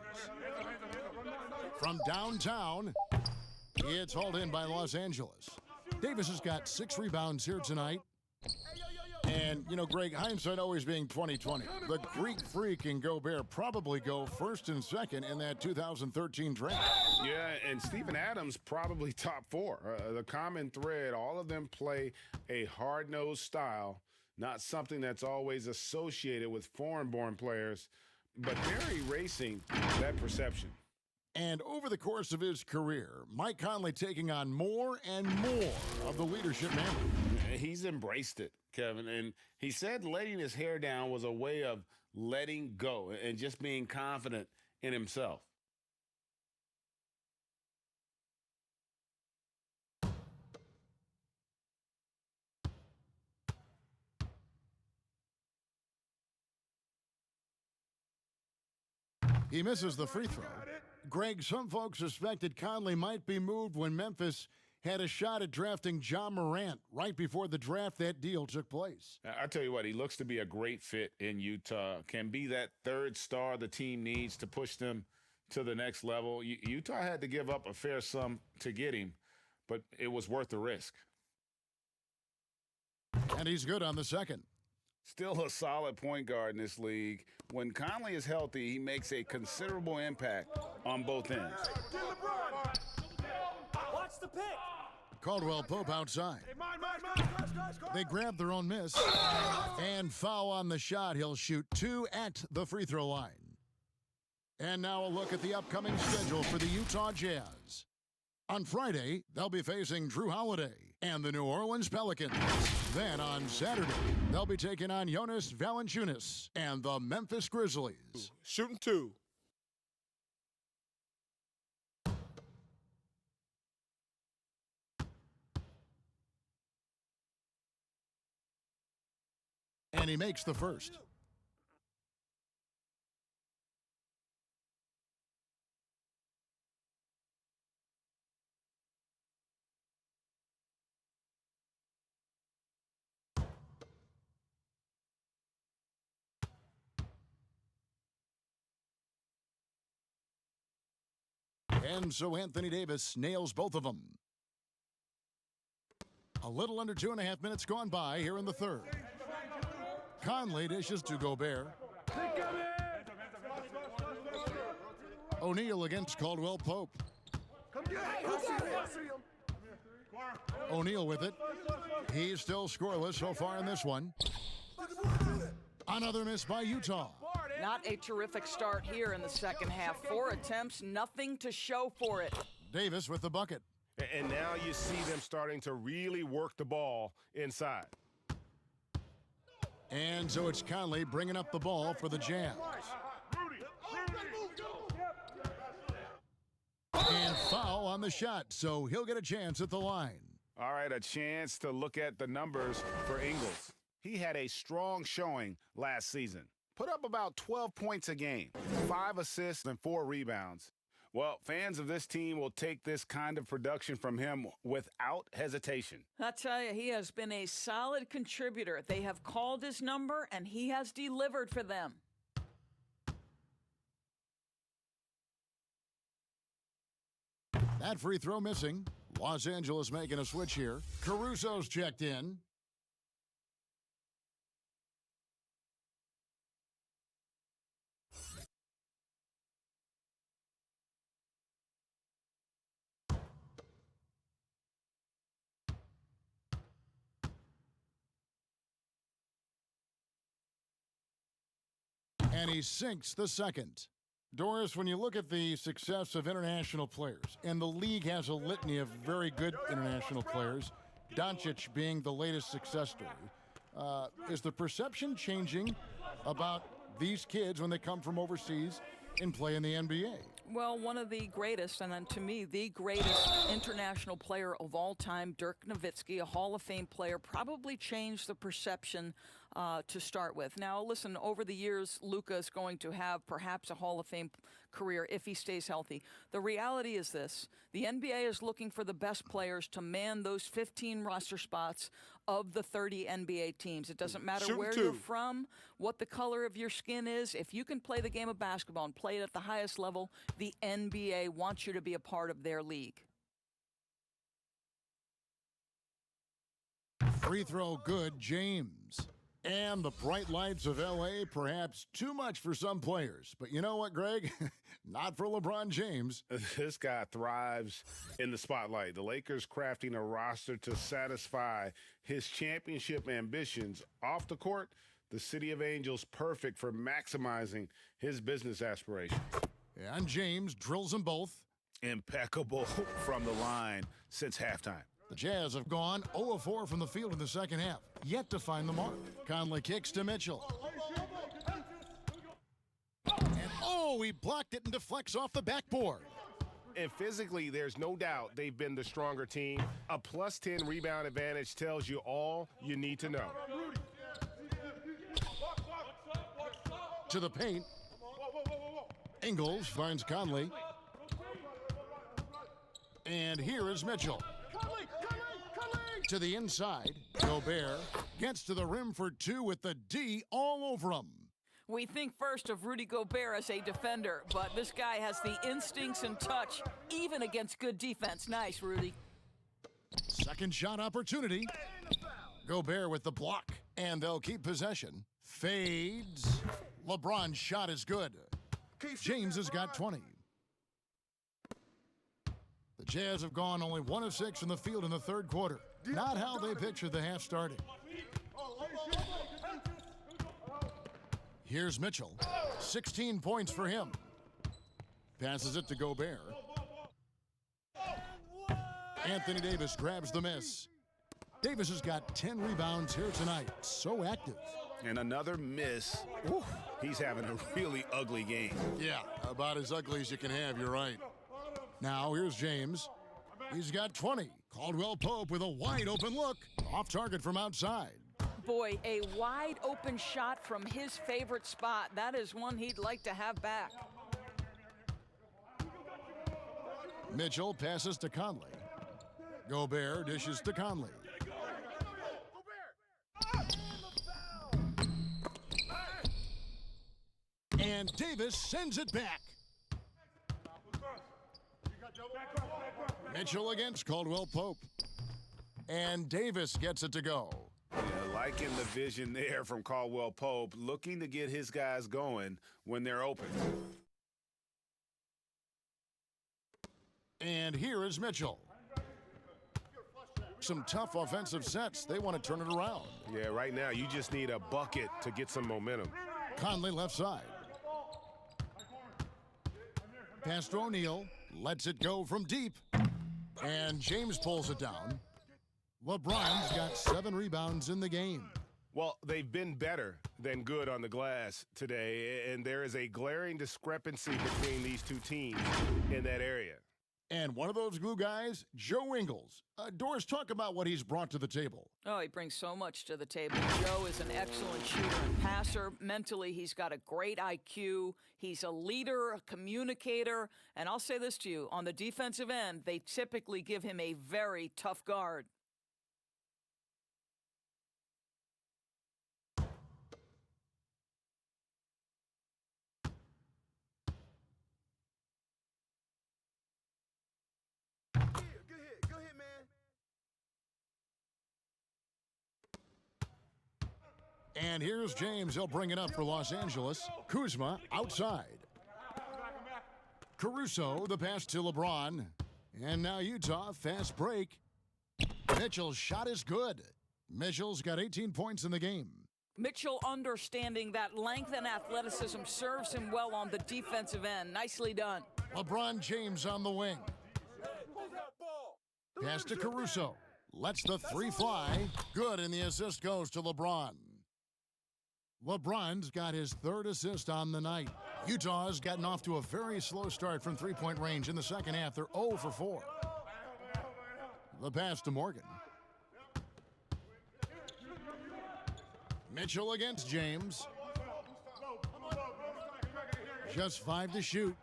From downtown, it's hauled in by Los Angeles. Davis has got 6 rebounds here tonight. And, you know, Greg, hindsight always being 20/20. The Greek Freak and Gobert probably go first and second in that 2013 draft. Yeah, and Steven Adams probably top 4. The common thread, all of them play a hard-nosed style, not something that's always associated with foreign-born players, but they're erasing that perception. And over the course of his career, Mike Conley taking on more and more of the leadership mantle. He's embraced it, Kevin, and he said letting his hair down was a way of letting go and just being confident in himself. He misses the free throw. Greg, some folks suspected Conley might be moved when Memphis had a shot at drafting John Morant right before the draft that deal took place. I tell you what, he looks to be a great fit in Utah. Can be that third star the team needs to push them to the next level. Utah had to give up a fair sum to get him, but it was worth the risk. And he's good on the second. Still a solid point guard in this league. When Conley is healthy, he makes a considerable impact on both ends. Watch the pick. Caldwell Pope outside. They grab their own miss and foul on the shot. He'll shoot 2 at the free throw line. And now a look at the upcoming schedule for the Utah Jazz. On Friday, they'll be facing Drew Holiday and the New Orleans Pelicans. Then on Saturday, they'll be taking on Jonas Valanciunas and the Memphis Grizzlies. Shooting 2. And he makes the first. And so Anthony Davis nails both of them. A little under 2.5 minutes gone by here in the third. Conley dishes to Gobert. O'Neal against Caldwell Pope. O'Neal with it. He's still scoreless so far in this one. Another miss by Utah. Not a terrific start here in the second half. 4 attempts, nothing to show for it. Davis with the bucket. And now you see them starting to really work the ball inside. And so it's Conley bringing up the ball for the Jazz. And foul on the shot, so he'll get a chance at the line. All right, a chance to look at the numbers for Ingles. He had a strong showing last season. Put up about 12 points a game, 5 assists and 4 rebounds. Well, fans of this team will take this kind of production from him without hesitation. I tell you, he has been a solid contributor. They have called his number, and he has delivered for them. That free throw missing. Los Angeles making a switch here. Caruso's checked in. And he sinks the second. Doris, when you look at the success of international players, and the league has a litany of very good international players, Doncic being the latest success story, is the perception changing about these kids when they come from overseas and play in the NBA? Well, one of the greatest, and to me, the greatest international player of all time, Dirk Nowitzki, a Hall of Fame player, probably changed the perception to start with. Now, listen, over the years, Luka is going to have perhaps a Hall of Fame career if he stays healthy. The reality is this. The NBA is looking for the best players to man those 15 roster spots of the 30 NBA teams. It doesn't matter where you're from, what the color of your skin is. If you can play the game of basketball and play it at the highest level, the NBA wants you to be a part of their league. Free throw good, James. And the bright lights of L.A., perhaps too much for some players. But you know what, Greg? Not for LeBron James. This guy thrives in the spotlight. The Lakers crafting a roster to satisfy his championship ambitions. Off the court, the City of Angels perfect for maximizing his business aspirations. And James drills them both. Impeccable from the line since halftime. The Jazz have gone 0 of 4 from the field in the second half, yet to find the mark. Conley kicks to Mitchell. And he blocked it and deflects off the backboard. And physically, there's no doubt they've been the stronger team. A plus 10 rebound advantage tells you all you need to know. To the paint. Ingles finds Conley. And here is Mitchell. To the inside, Gobert gets to the rim for two with the D all over him. We think first of Rudy Gobert as a defender, but this guy has the instincts and touch, even against good defense. Nice, Rudy. Second shot opportunity. Gobert with the block, and they'll keep possession. Fades. LeBron's shot is good. James has got 20. The Jazz have gone only 1 of 6 in the field in the third quarter. Not how they pictured the half starting. Here's Mitchell. 16 points for him. Passes it to Gobert. Anthony Davis grabs the miss. Davis has got 10 rebounds here tonight. So active. And another miss. Ooh, he's having a really ugly game. Yeah, about as ugly as you can have, you're right. Now here's James. He's got 20. Caldwell Pope with a wide open look. Off target from outside. Boy, a wide open shot from his favorite spot. That is one he'd like to have back. Mitchell passes to Conley. Gobert dishes to Conley. And Davis sends it back. Mitchell against Caldwell Pope. And Davis gets it to go. Yeah, liking the vision there from Caldwell Pope, looking to get his guys going when they're open. And here is Mitchell. Some tough offensive sets. They want to turn it around. Yeah, right now you just need a bucket to get some momentum. Conley left side. Pass to O'Neal. Lets it go from deep. And James pulls it down. LeBron's got 7 rebounds in the game. Well, they've been better than good on the glass today, and there is a glaring discrepancy between these two teams in that area. And one of those glue guys, Joe Ingles. Doris, talk about what he's brought to the table. Oh, he brings so much to the table. Joe is an excellent shooter and passer. Mentally, he's got a great IQ. He's a leader, a communicator. And I'll say this to you, on the defensive end, they typically give him a very tough guard. And here's James. He'll bring it up for Los Angeles. Kuzma outside. Caruso, the pass to LeBron. And now Utah, fast break. Mitchell's shot is good. Mitchell's got 18 points in the game. Mitchell understanding that length and athleticism serves him well on the defensive end. Nicely done. LeBron James on the wing. Pass to Caruso. Lets the 3 fly. Good, and the assist goes to LeBron. LeBron's got his 3rd assist on the night. Utah's gotten off to a very slow start from three-point range in the second half. They're 0 for 4. The pass to Morgan. Mitchell against James. Just 5 to shoot.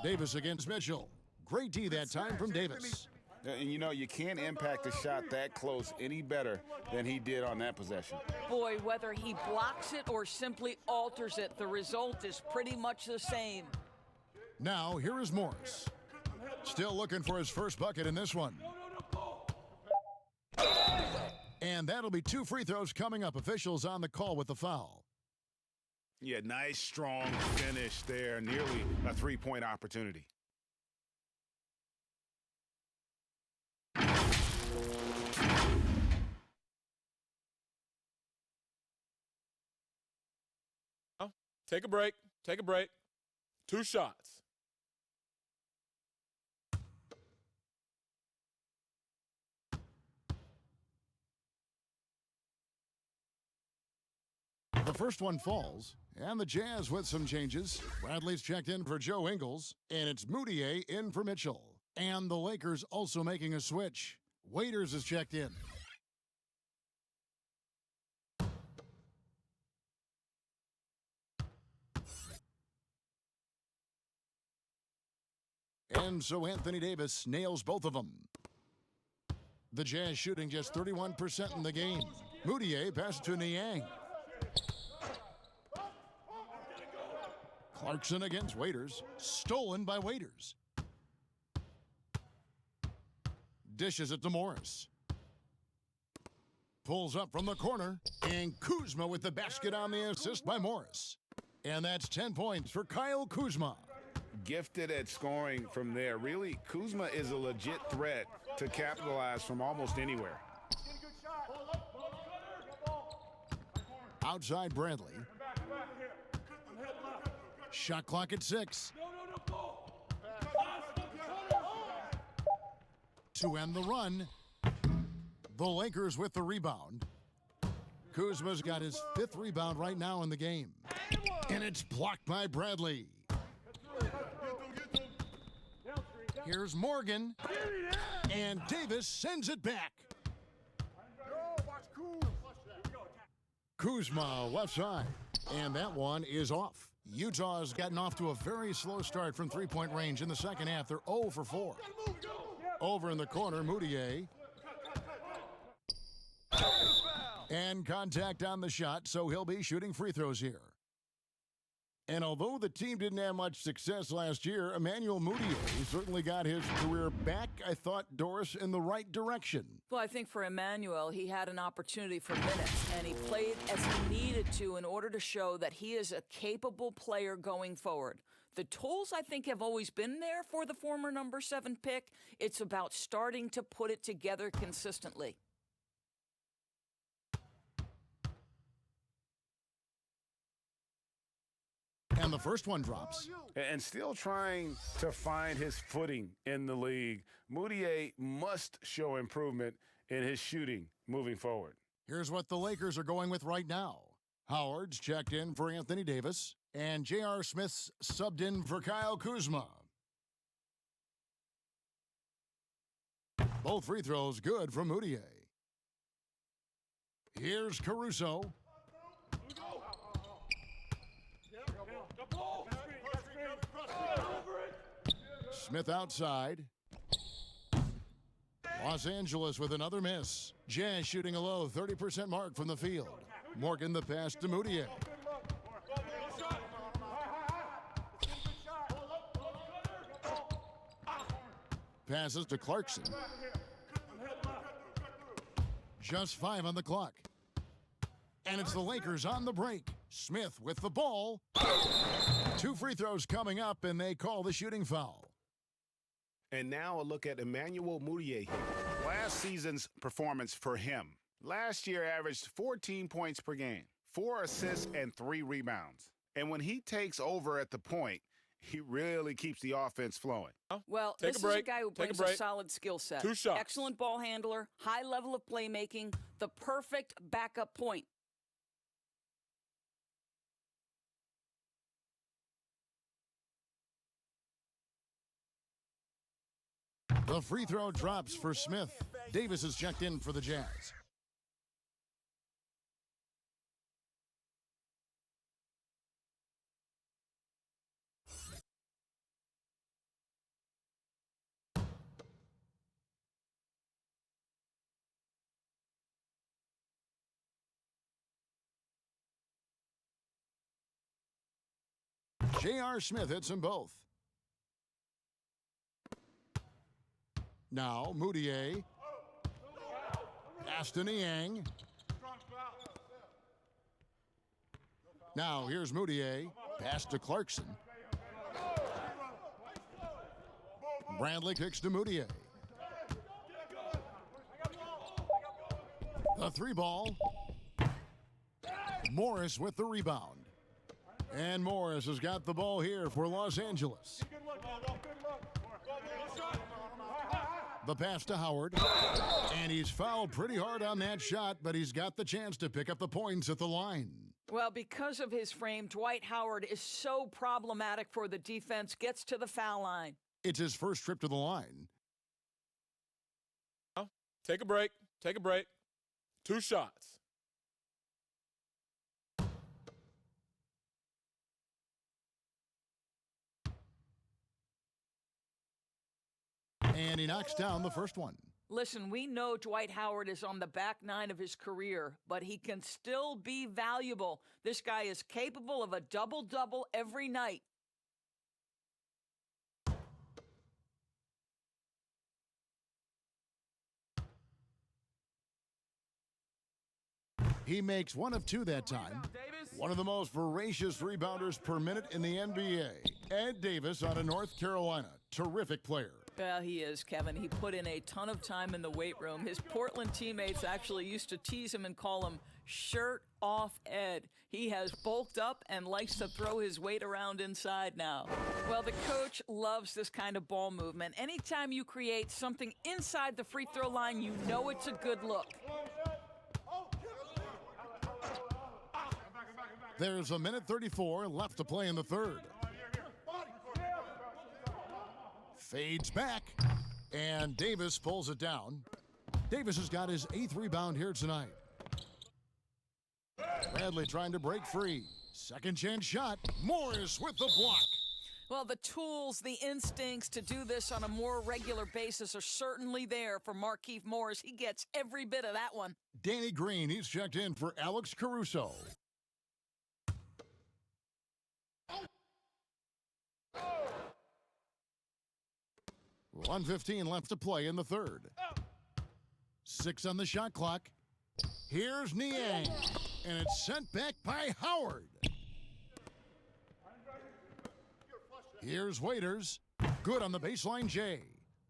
Davis against Mitchell. Great D that time from Davis. And you know, you can't impact a shot that close any better than he did on that possession. Boy, whether he blocks it or simply alters it, the result is pretty much the same. Now, here is Morris. Still looking for his first bucket in this one. And that'll be 2 free throws coming up. Officials on the call with the foul. Yeah, nice, strong finish there. Nearly a 3-point opportunity. Take a break. Take a break. 2 shots. The first one falls, and the Jazz with some changes. Bradley's checked in for Joe Ingles, and it's Moutier in for Mitchell. And the Lakers also making a switch. Waiters is checked in. And so Anthony Davis nails both of them. The Jazz shooting just 31% in the game. Moutier passes to Niang. Clarkson against Waiters. Stolen by Waiters. Dishes it to Morris. Pulls up from the corner. And Kuzma with the basket on the assist by Morris. And that's 10 points for Kyle Kuzma. Gifted at scoring from there. Really, Kuzma is a legit threat to capitalize from almost anywhere. Outside Bradley. Shot clock at 6. To end the run, the Lakers with the rebound. Kuzma's got his 5th rebound right now in the game. And it's blocked by Bradley. Here's Morgan. And Davis sends it back. Kuzma left side. And that one is off. Utah's gotten off to a very slow start from three-point range in the second half. They're 0 for 4. Over in the corner, Moutier. And contact on the shot, so he'll be shooting free throws here. And although the team didn't have much success last year, Emmanuel Moutier certainly got his career back, I thought, Doris, in the right direction. Well, I think for Emmanuel, he had an opportunity for minutes, and he played as he needed to in order to show that he is a capable player going forward. The tools, I think, have always been there for the former number 7 pick. It's about starting to put it together consistently. And the first one drops. And still trying to find his footing in the league. Moutier must show improvement in his shooting moving forward. Here's what the Lakers are going with right now. Howard's checked in for Anthony Davis, and J.R. Smith's subbed in for Kyle Kuzma. Both free throws good from Moutier. Here's Caruso. Smith outside. Los Angeles with another miss. Jazz shooting a low 30% mark from the field. Morgan the pass to Moutier. Passes to Clarkson. Just 5 on the clock. And it's the Lakers on the break. Smith with the ball. 2 free throws coming up, and they call the shooting foul. And now a look at Emmanuel Moutier here. Last season's performance for him. Last year averaged 14 points per game, 4 assists, and 3 rebounds. And when he takes over at the point, he really keeps the offense flowing. Well, this is a guy who brings a solid skill set. 2 shots. Excellent ball handler, high level of playmaking, the perfect backup point. The free throw drops for Smith. Davis is checked in for the Jazz. J.R. Smith hits them both. Now, Moutier. Pass to Niang. Now, here's Moutier. Pass to Clarkson. Bradley kicks to Moutier. The 3 ball. Morris with the rebound. And Morris has got the ball here for Los Angeles. The pass to Howard. And he's fouled pretty hard on that shot, but he's got the chance to pick up the points at the line. Well, because of his frame, Dwight Howard is so problematic for the defense, gets to the foul line. It's his first trip to the line. Take a break. Take a break. 2 shots. And he knocks down the first one. Listen, we know Dwight Howard is on the back nine of his career, but he can still be valuable. This guy is capable of a double-double every night. He makes 1 of 2 that time. One of the most voracious rebounders per minute in the NBA. Ed Davis out of North Carolina. Terrific player. Well, he is, Kevin. He put in a ton of time in the weight room. His Portland teammates actually used to tease him and call him Shirt Off Ed. He has bulked up and likes to throw his weight around inside now. Well, the coach loves this kind of ball movement. Anytime you create something inside the free throw line, you know it's a good look. There's 1:34 left to play in the third. Fades back, and Davis pulls it down. Davis has got his 8th rebound here tonight. Bradley trying to break free. Second chance shot. Morris with the block. Well, the tools, the instincts to do this on a more regular basis are certainly there for Markieff Morris. He gets every bit of that one. Danny Green, he's checked in for Alex Caruso. .115 left to play in the third. 6 on the shot clock. Here's Niang, and it's sent back by Howard. Here's Waiters. Good on the baseline, Jay.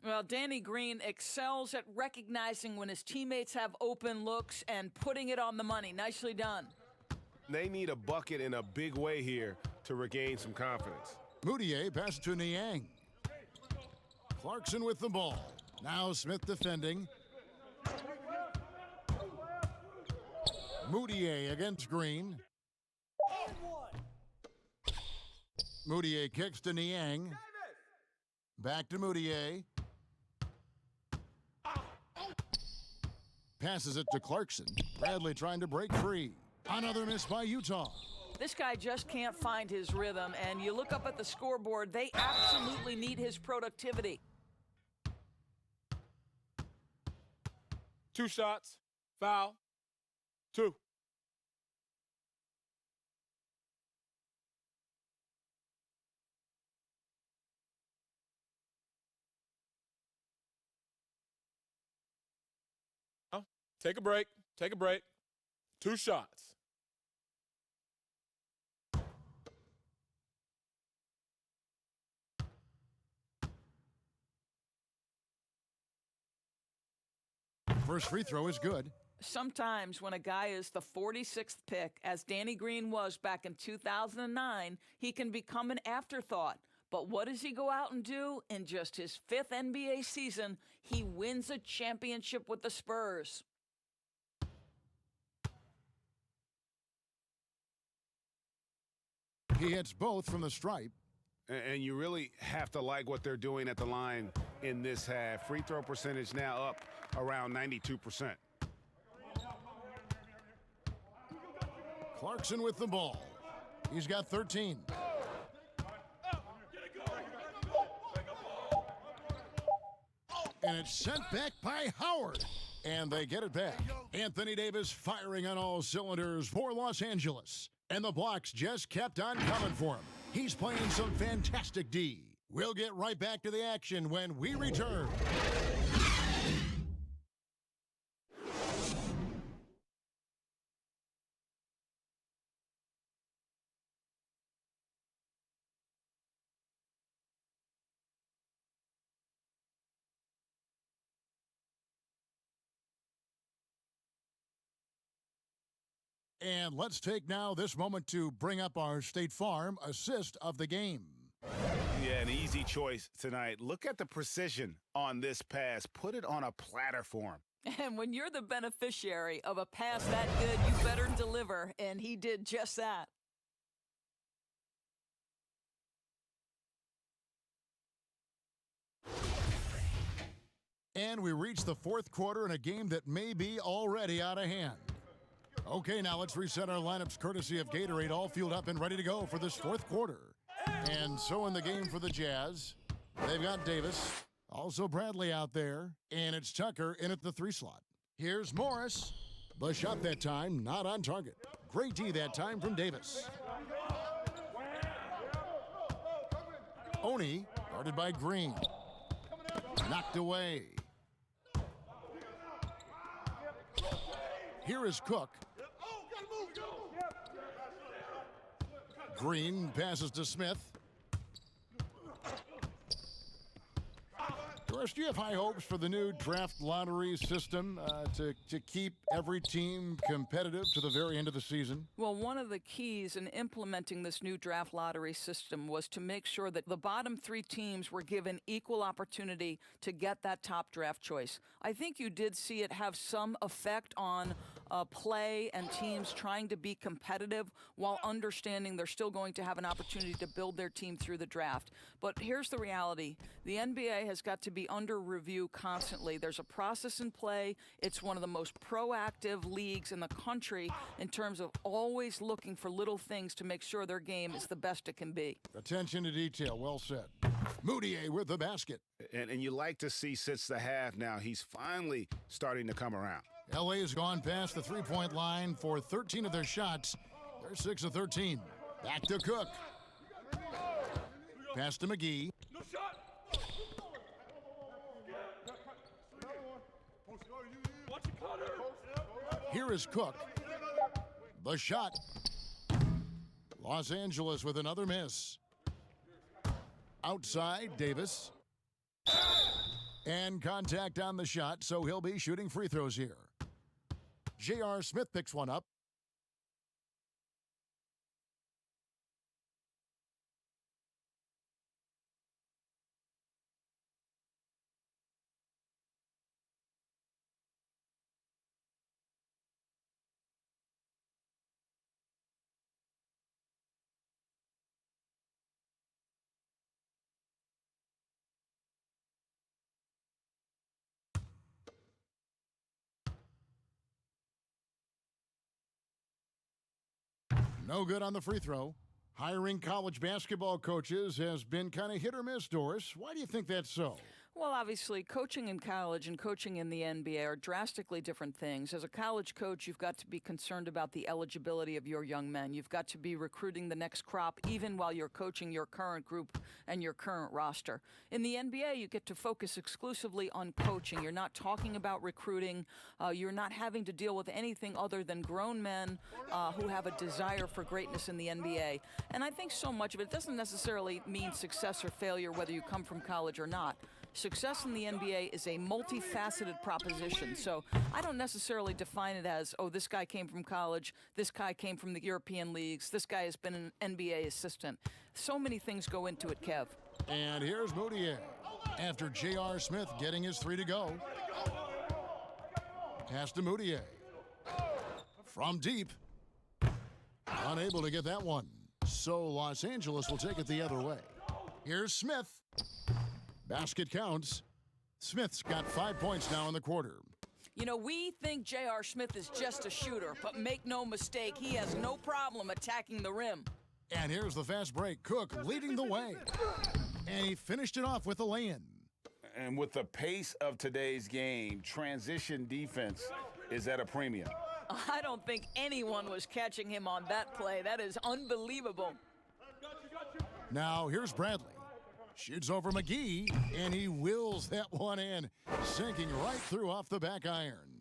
Well, Danny Green excels at recognizing when his teammates have open looks and putting it on the money. Nicely done. They need a bucket in a big way here to regain some confidence. Moutier passes to Niang. Clarkson with the ball. Now Smith defending. Moutier against Green. Moutier kicks to Niang. Back to Moutier. Passes it to Clarkson. Bradley trying to break free. Another miss by Utah. This guy just can't find his rhythm, and you look up at the scoreboard, they absolutely need his productivity. 2 shots, foul, 2. Take a break, 2 shots. First free throw is good. Sometimes when a guy is the 46th pick, as Danny Green was back in 2009, he can become an afterthought. But what does he go out and do? In just his 5th NBA season, he wins a championship with the Spurs. He hits both from the stripe. And you really have to like what they're doing at the line in this half. Free throw percentage now up around 92%. Clarkson with the ball. He's got 13. And it's sent back by Howard. And they get it back. Anthony Davis firing on all cylinders for Los Angeles. And the blocks just kept on coming for him. He's playing some fantastic D. We'll get right back to the action when we return. And let's take now this moment to bring up our State Farm assist of the game. Yeah, an easy choice tonight. Look at the precision on this pass. Put it on a platter for him. And when you're the beneficiary of a pass that good, you better deliver, and he did just that. And we reach the 4th quarter in a game that may be already out of hand. Okay, now let's reset our lineups courtesy of Gatorade, all fueled up and ready to go for this 4th quarter. And so in the game for the Jazz, they've got Davis, Also Bradley out there, and it's Tucker in at the 3 slot. Here's Morris. The shot that time, not on target. Great D that time from Davis. Oni, guarded by Green. Knocked away. Here is Cook. Green passes to Smith. Doris, do you have high hopes for the new draft lottery system to keep every team competitive to the very end of the season? Well, one of the keys in implementing this new draft lottery system was to make sure that the bottom 3 teams were given equal opportunity to get that top draft choice. I think you did see it have some effect on play and teams trying to be competitive while understanding they're still going to have an opportunity to build their team through the draft. But here's the reality. The NBA has got to be under review constantly. There's a process in play. It's one of the most proactive leagues in the country in terms of always looking for little things to make sure their game is the best it can be. Attention to detail. Well said. Moutier with the basket. And you like to see since the half now, he's finally starting to come around. LA has gone past the three-point line for 13 of their shots. They're 6 of 13. Back to Cook. Pass to McGee. Here is Cook. The shot. Los Angeles with another miss. Outside, Davis. And contact on the shot, so he'll be shooting free throws here. J.R. Smith picks one up. No good on the free throw. Hiring college basketball coaches has been kind of hit or miss, Doris. Why do you think that's so? Well, obviously, coaching in college and coaching in the NBA are drastically different things. As a college coach, you've got to be concerned about the eligibility of your young men. You've got to be recruiting the next crop, even while you're coaching your current group and your current roster. In the NBA, you get to focus exclusively on coaching. You're not talking about recruiting. You're not having to deal with anything other than grown men who have a desire for greatness in the NBA. And I think so much of it doesn't necessarily mean success or failure, whether you come from college or not. Success in the NBA is a multifaceted proposition, so I don't necessarily define it as, oh, this guy came from college, this guy came from the European leagues, this guy has been an NBA assistant. So many things go into it, Kev. And here's Moutier after J.R. Smith getting his 3 to go. Pass to Moutier. From deep. Unable to get that one. So Los Angeles will take it the other way. Here's Smith. Basket counts. Smith's got 5 points now in the quarter. You know, we think J.R. Smith is just a shooter, but make no mistake, he has no problem attacking the rim. And here's the fast break. Cook leading the way. And he finished it off with a lay-in. And with the pace of today's game, transition defense is at a premium. I don't think anyone was catching him on that play. That is unbelievable. Now here's Bradley. Shoots over McGee, and he wills that one in, sinking right through off the back iron.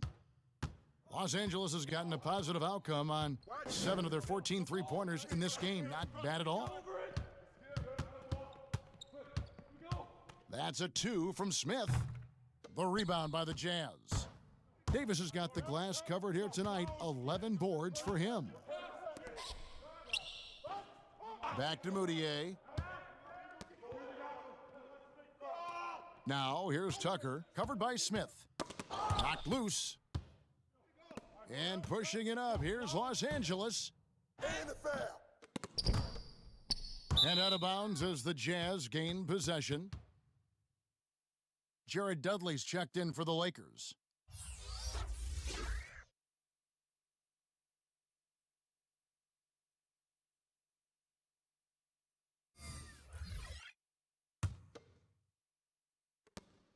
Los Angeles has gotten a positive outcome on 7 of their 14 three-pointers in this game. Not bad at all. That's a 2 from Smith. The rebound by the Jazz. Davis has got the glass covered here tonight. 11 boards for him. Back to Moutier. Now, here's Tucker, covered by Smith. Knocked loose. And pushing it up, here's Los Angeles. And the foul. And out of bounds as the Jazz gain possession. Jared Dudley's checked in for the Lakers.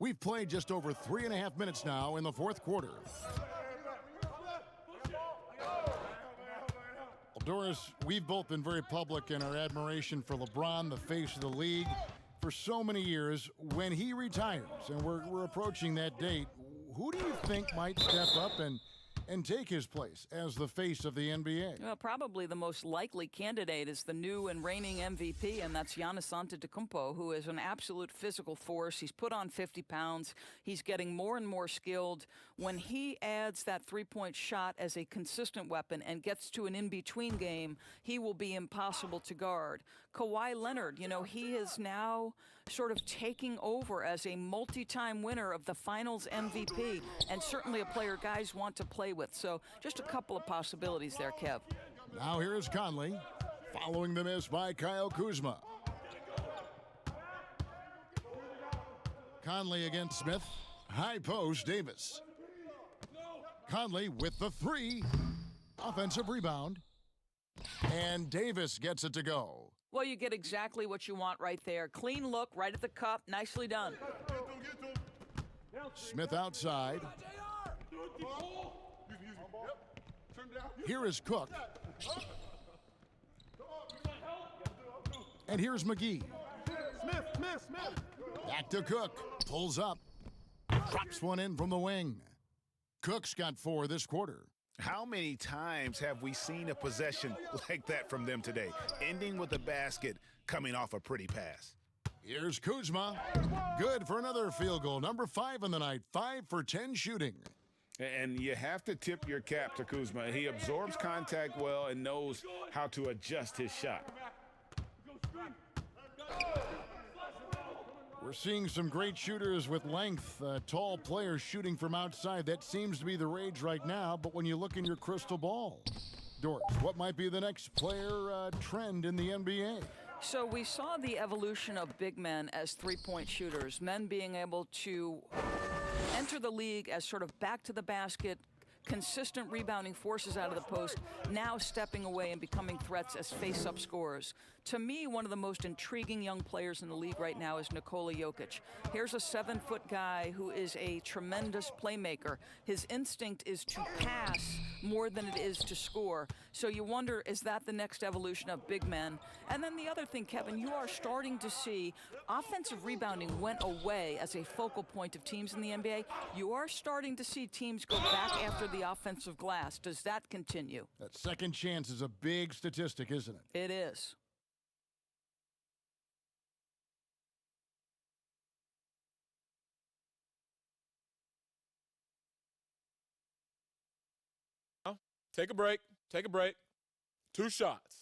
We've played just over 3.5 minutes now in the fourth quarter. Well, Doris, we've both been very public in our admiration for LeBron, the face of the league, for so many years. When he retires, and we're approaching that date, who do you think might step up and take his place as the face of the NBA? Well, probably the most likely candidate is the new and reigning MVP, and that's Giannis Antetokounmpo, who is an absolute physical force. He's put on 50 pounds. He's getting more and more skilled. When he adds that three-point shot as a consistent weapon and gets to an in-between game, he will be impossible to guard. Kawhi Leonard, he is now sort of taking over as a multi-time winner of the Finals MVP, and certainly a player guys want to play with. So just a couple of possibilities there, Kev. Now here is Conley, following the miss by Kyle Kuzma. Conley against Smith. High post, Davis. Conley with the three. Offensive rebound. And Davis gets it to go. Well, you get exactly what you want right there. Clean look, right at the cup. Nicely done. Smith outside. Here is Cook. And here's McGee. Back to Cook. Pulls up. Drops one in from the wing. Cook's got 4 this quarter. How many times have we seen a possession like that from them today, ending with a basket coming off a pretty pass? Here's Kuzma. Good for another field goal. Number 5 in the night. 5 for 10 shooting. And you have to tip your cap to Kuzma. He absorbs contact well and knows how to adjust his shot. We're seeing some great shooters with length, tall players shooting from outside. That seems to be the rage right now, but when you look in your crystal ball, Doris, what might be the next player trend in the NBA? So we saw the evolution of big men as three-point shooters, men being able to enter the league as sort of back to the basket, consistent rebounding forces out of the post, now stepping away and becoming threats as face-up scorers. To me, one of the most intriguing young players in the league right now is Nikola Jokic. Here's a 7-foot guy who is a tremendous playmaker. His instinct is to pass more than it is to score. So you wonder, is that the next evolution of big men? And then the other thing, Kevin, you are starting to see offensive rebounding went away as a focal point of teams in the NBA. You are starting to see teams go back after the offensive glass. Does that continue? That second chance is a big statistic, isn't it? It is. Take a break. Take a break. 2 shots.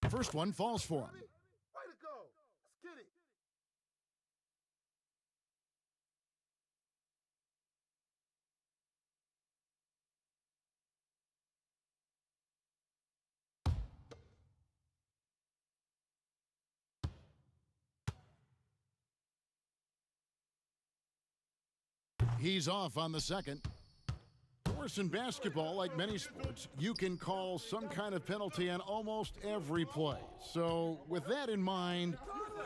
First one falls for him. Way to go. Let's get it. He's off on the second. Of course, in basketball, like many sports, you can call some kind of penalty on almost every play. So with that in mind,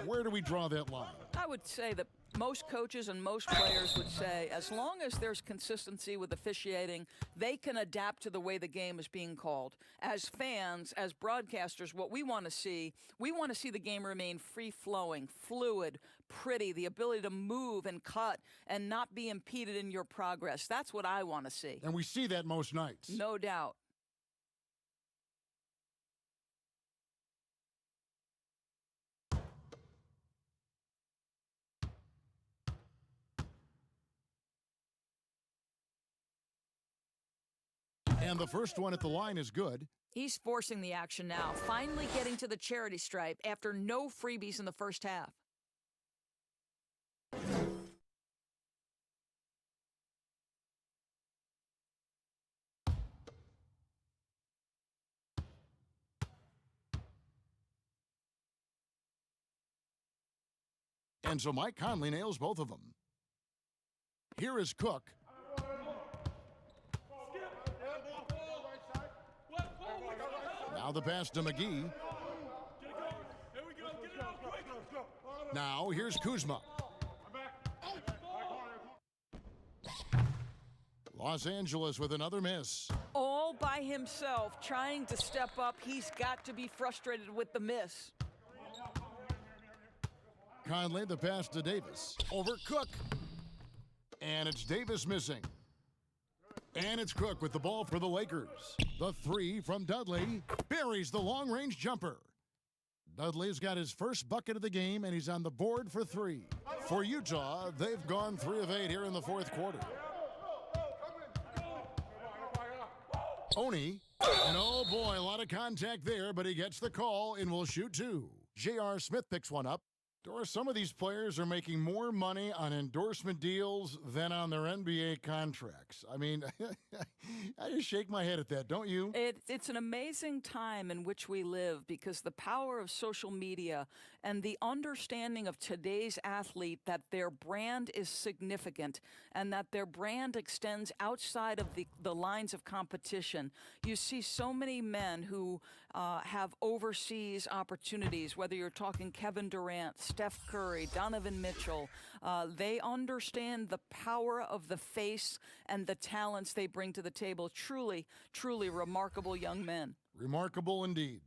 where do we draw that line? I would say that most coaches and most players would say as long as there's consistency with officiating, they can adapt to the way the game is being called. As fans, as broadcasters, what we want to see the game remain free-flowing, fluid, pretty, the ability to move and cut and not be impeded in your progress. That's what I want to see. And we see that most nights. No doubt. And the first one at the line is good. He's forcing the action now, finally getting to the charity stripe after no freebies in the first half. And so Mike Conley nails both of them. Here is Cook. Now the pass to McGee. Now here's Kuzma. Los Angeles with another miss. All by himself, trying to step up. He's got to be frustrated with the miss. Conley, the pass to Davis. Over Cook. And it's Davis missing. And it's Cook with the ball for the Lakers. The three from Dudley buries the long-range jumper. Dudley's got his first bucket of the game, and he's on the board for three. For Utah, they've gone 3 of 8 here in the fourth quarter. Oni, and oh boy, a lot of contact there, but he gets the call and will shoot 2. J.R. Smith picks one up. Doris, some of these players are making more money on endorsement deals than on their NBA contracts. I mean, I just shake my head at that, don't you? It's an amazing time in which we live because the power of social media and the understanding of today's athlete that their brand is significant and that their brand extends outside of the lines of competition. You see so many men who have overseas opportunities, whether you're talking Kevin Durant, Steph Curry, Donovan Mitchell. They understand the power of the face and the talents they bring to the table. Truly, truly remarkable young men. Remarkable indeed.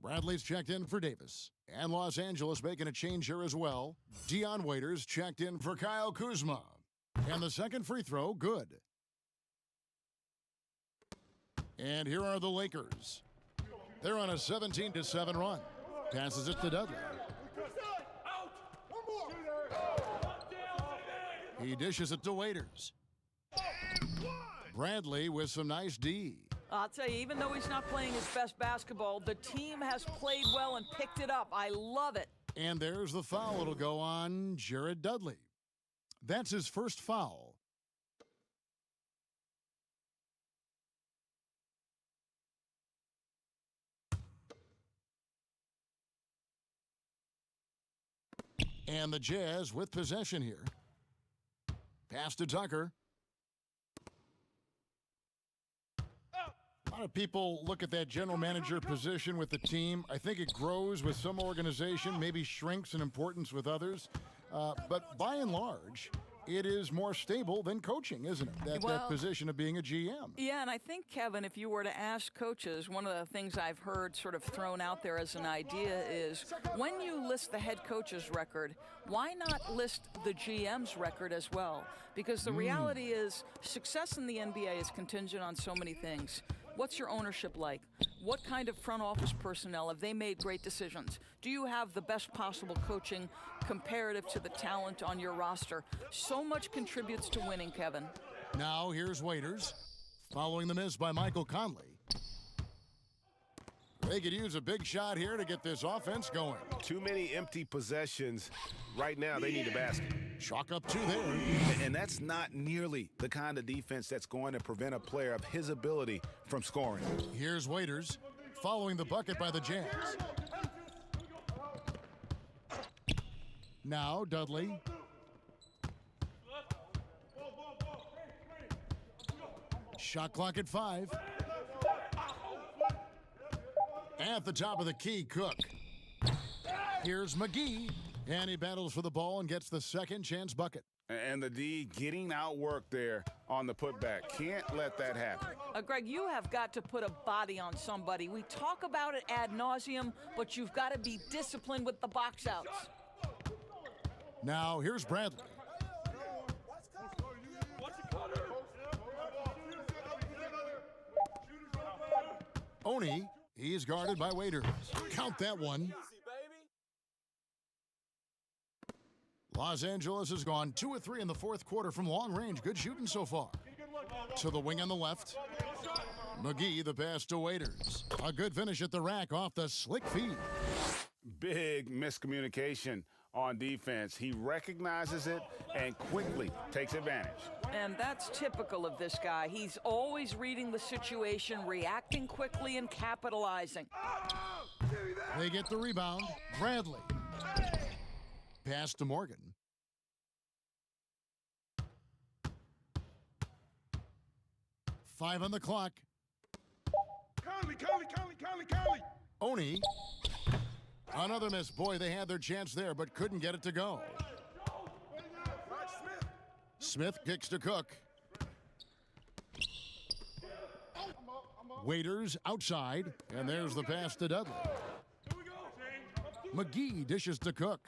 Bradley's checked in for Davis. And Los Angeles making a change here as well. Dion Waiters checked in for Kyle Kuzma. And the second free throw, good. And here are the Lakers. They're on a 17-7 run. Passes it to Dudley. He dishes it to Waiters. Bradley with some nice D. I'll tell you, even though he's not playing his best basketball, the team has played well and picked it up. I love it. And there's the foul. It'll go on Jared Dudley. That's his first foul. And the Jazz with possession here. Pass to Tucker. A lot of people look at that general manager position with the team. I think it grows with some organization, maybe shrinks in importance with others. But by and large, it is more stable than coaching, isn't it? That position of being a GM. Yeah, and I think, Kevin, if you were to ask coaches, one of the things I've heard sort of thrown out there as an idea is when you list the head coach's record, why not list the GM's record as well? Because the reality is success in the NBA is contingent on so many things. What's your ownership like? What kind of front office personnel? Have they made great decisions? Do you have the best possible coaching comparative to the talent on your roster? So much contributes to winning, Kevin. Now here's Waiters, following the miss by Michael Conley. They could use a big shot here to get this offense going. Too many empty possessions. Right now, they need a basket. Chalk up 2 there. And that's not nearly the kind of defense that's going to prevent a player of his ability from scoring. Here's Waiters, following the bucket by the Jazz. Now Dudley. Shot clock at 5. At the top of the key, Cook. Here's McGee, and he battles for the ball and gets the second chance bucket. And the D getting outworked there on the putback. Can't let that happen. Greg, you have got to put a body on somebody. We talk about it ad nauseum, but you've got to be disciplined with the box outs. Now here's Bradley. Oni, he's guarded by Waiters. Count that one. Los Angeles has gone 2 of 3 in the fourth quarter from long range. Good shooting so far. To the wing on the left. McGee, the pass to Waiters. A good finish at the rack off the slick feed. Big miscommunication on defense. He recognizes it and quickly takes advantage. And that's typical of this guy. He's always reading the situation, reacting quickly, and capitalizing. They get the rebound. Bradley. Pass to Morgan. Five on the clock. Conley. Oni. Another miss. Boy, they had their chance there, but couldn't get it to go. Smith kicks to Cook. Waiters outside, and there's the pass to Dudley. McGee dishes to Cook.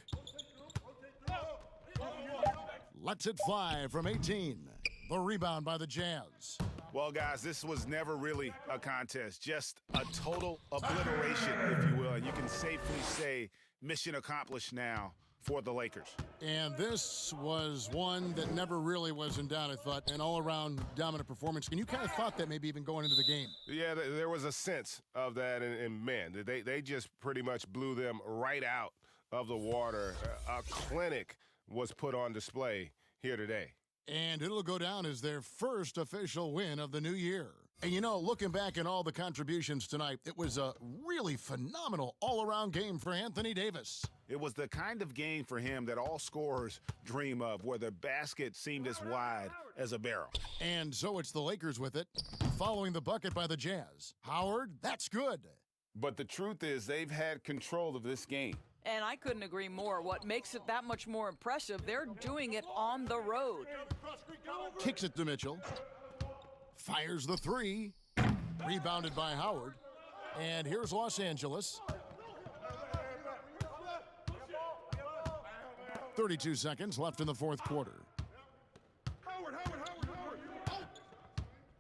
Lets it fly from 18. The rebound by the Jazz. Well, guys, this was never really a contest, just a total obliteration, if you will. And you can safely say mission accomplished now for the Lakers. And this was one that never really was in doubt, I thought, an all-around dominant performance. And you kind of thought that maybe even going into the game. Yeah, there was a sense of that, and man, they just pretty much blew them right out of the water. A clinic was put on display here today. And it'll go down as their first official win of the new year. And you know, looking back at all the contributions tonight, it was a really phenomenal all-around game for Anthony Davis. It was the kind of game for him that all scorers dream of, where the basket seemed as wide as a barrel. And so it's the Lakers with it, following the bucket by the Jazz. Howard, that's good. But the truth is, they've had control of this game. And I couldn't agree more. What makes it that much more impressive, they're doing it on the road. Kicks it to Mitchell. Fires the three. Rebounded by Howard. And here's Los Angeles. 32 seconds left in the fourth quarter.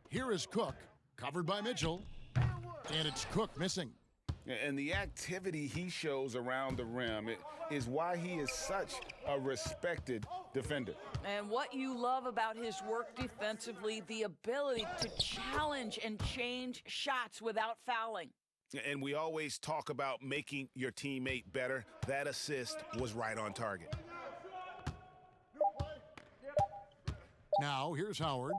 Here is Cook, covered by Mitchell. And it's Cook missing. And the activity he shows around the rim is why he is such a respected defender. And what you love about his work defensively, the ability to challenge and change shots without fouling. And we always talk about making your teammate better. That assist was right on target. Now, here's Howard.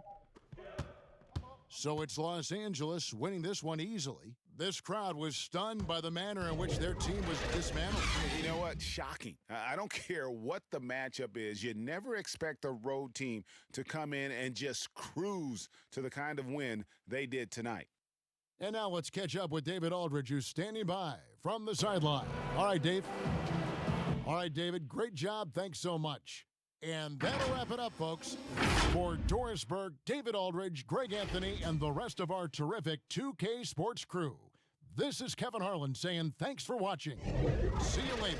So it's Los Angeles winning this one easily. This crowd was stunned by the manner in which their team was dismantled. You know what? Shocking. I don't care what the matchup is. You never expect a road team to come in and just cruise to the kind of win they did tonight. And now let's catch up with David Aldridge, who's standing by from the sideline. All right, Dave. All right, David, great job. Thanks so much. And that'll wrap it up, folks. For Doris Burke, David Aldridge, Greg Anthony, and the rest of our terrific 2K Sports crew, this is Kevin Harlan saying thanks for watching. See you later.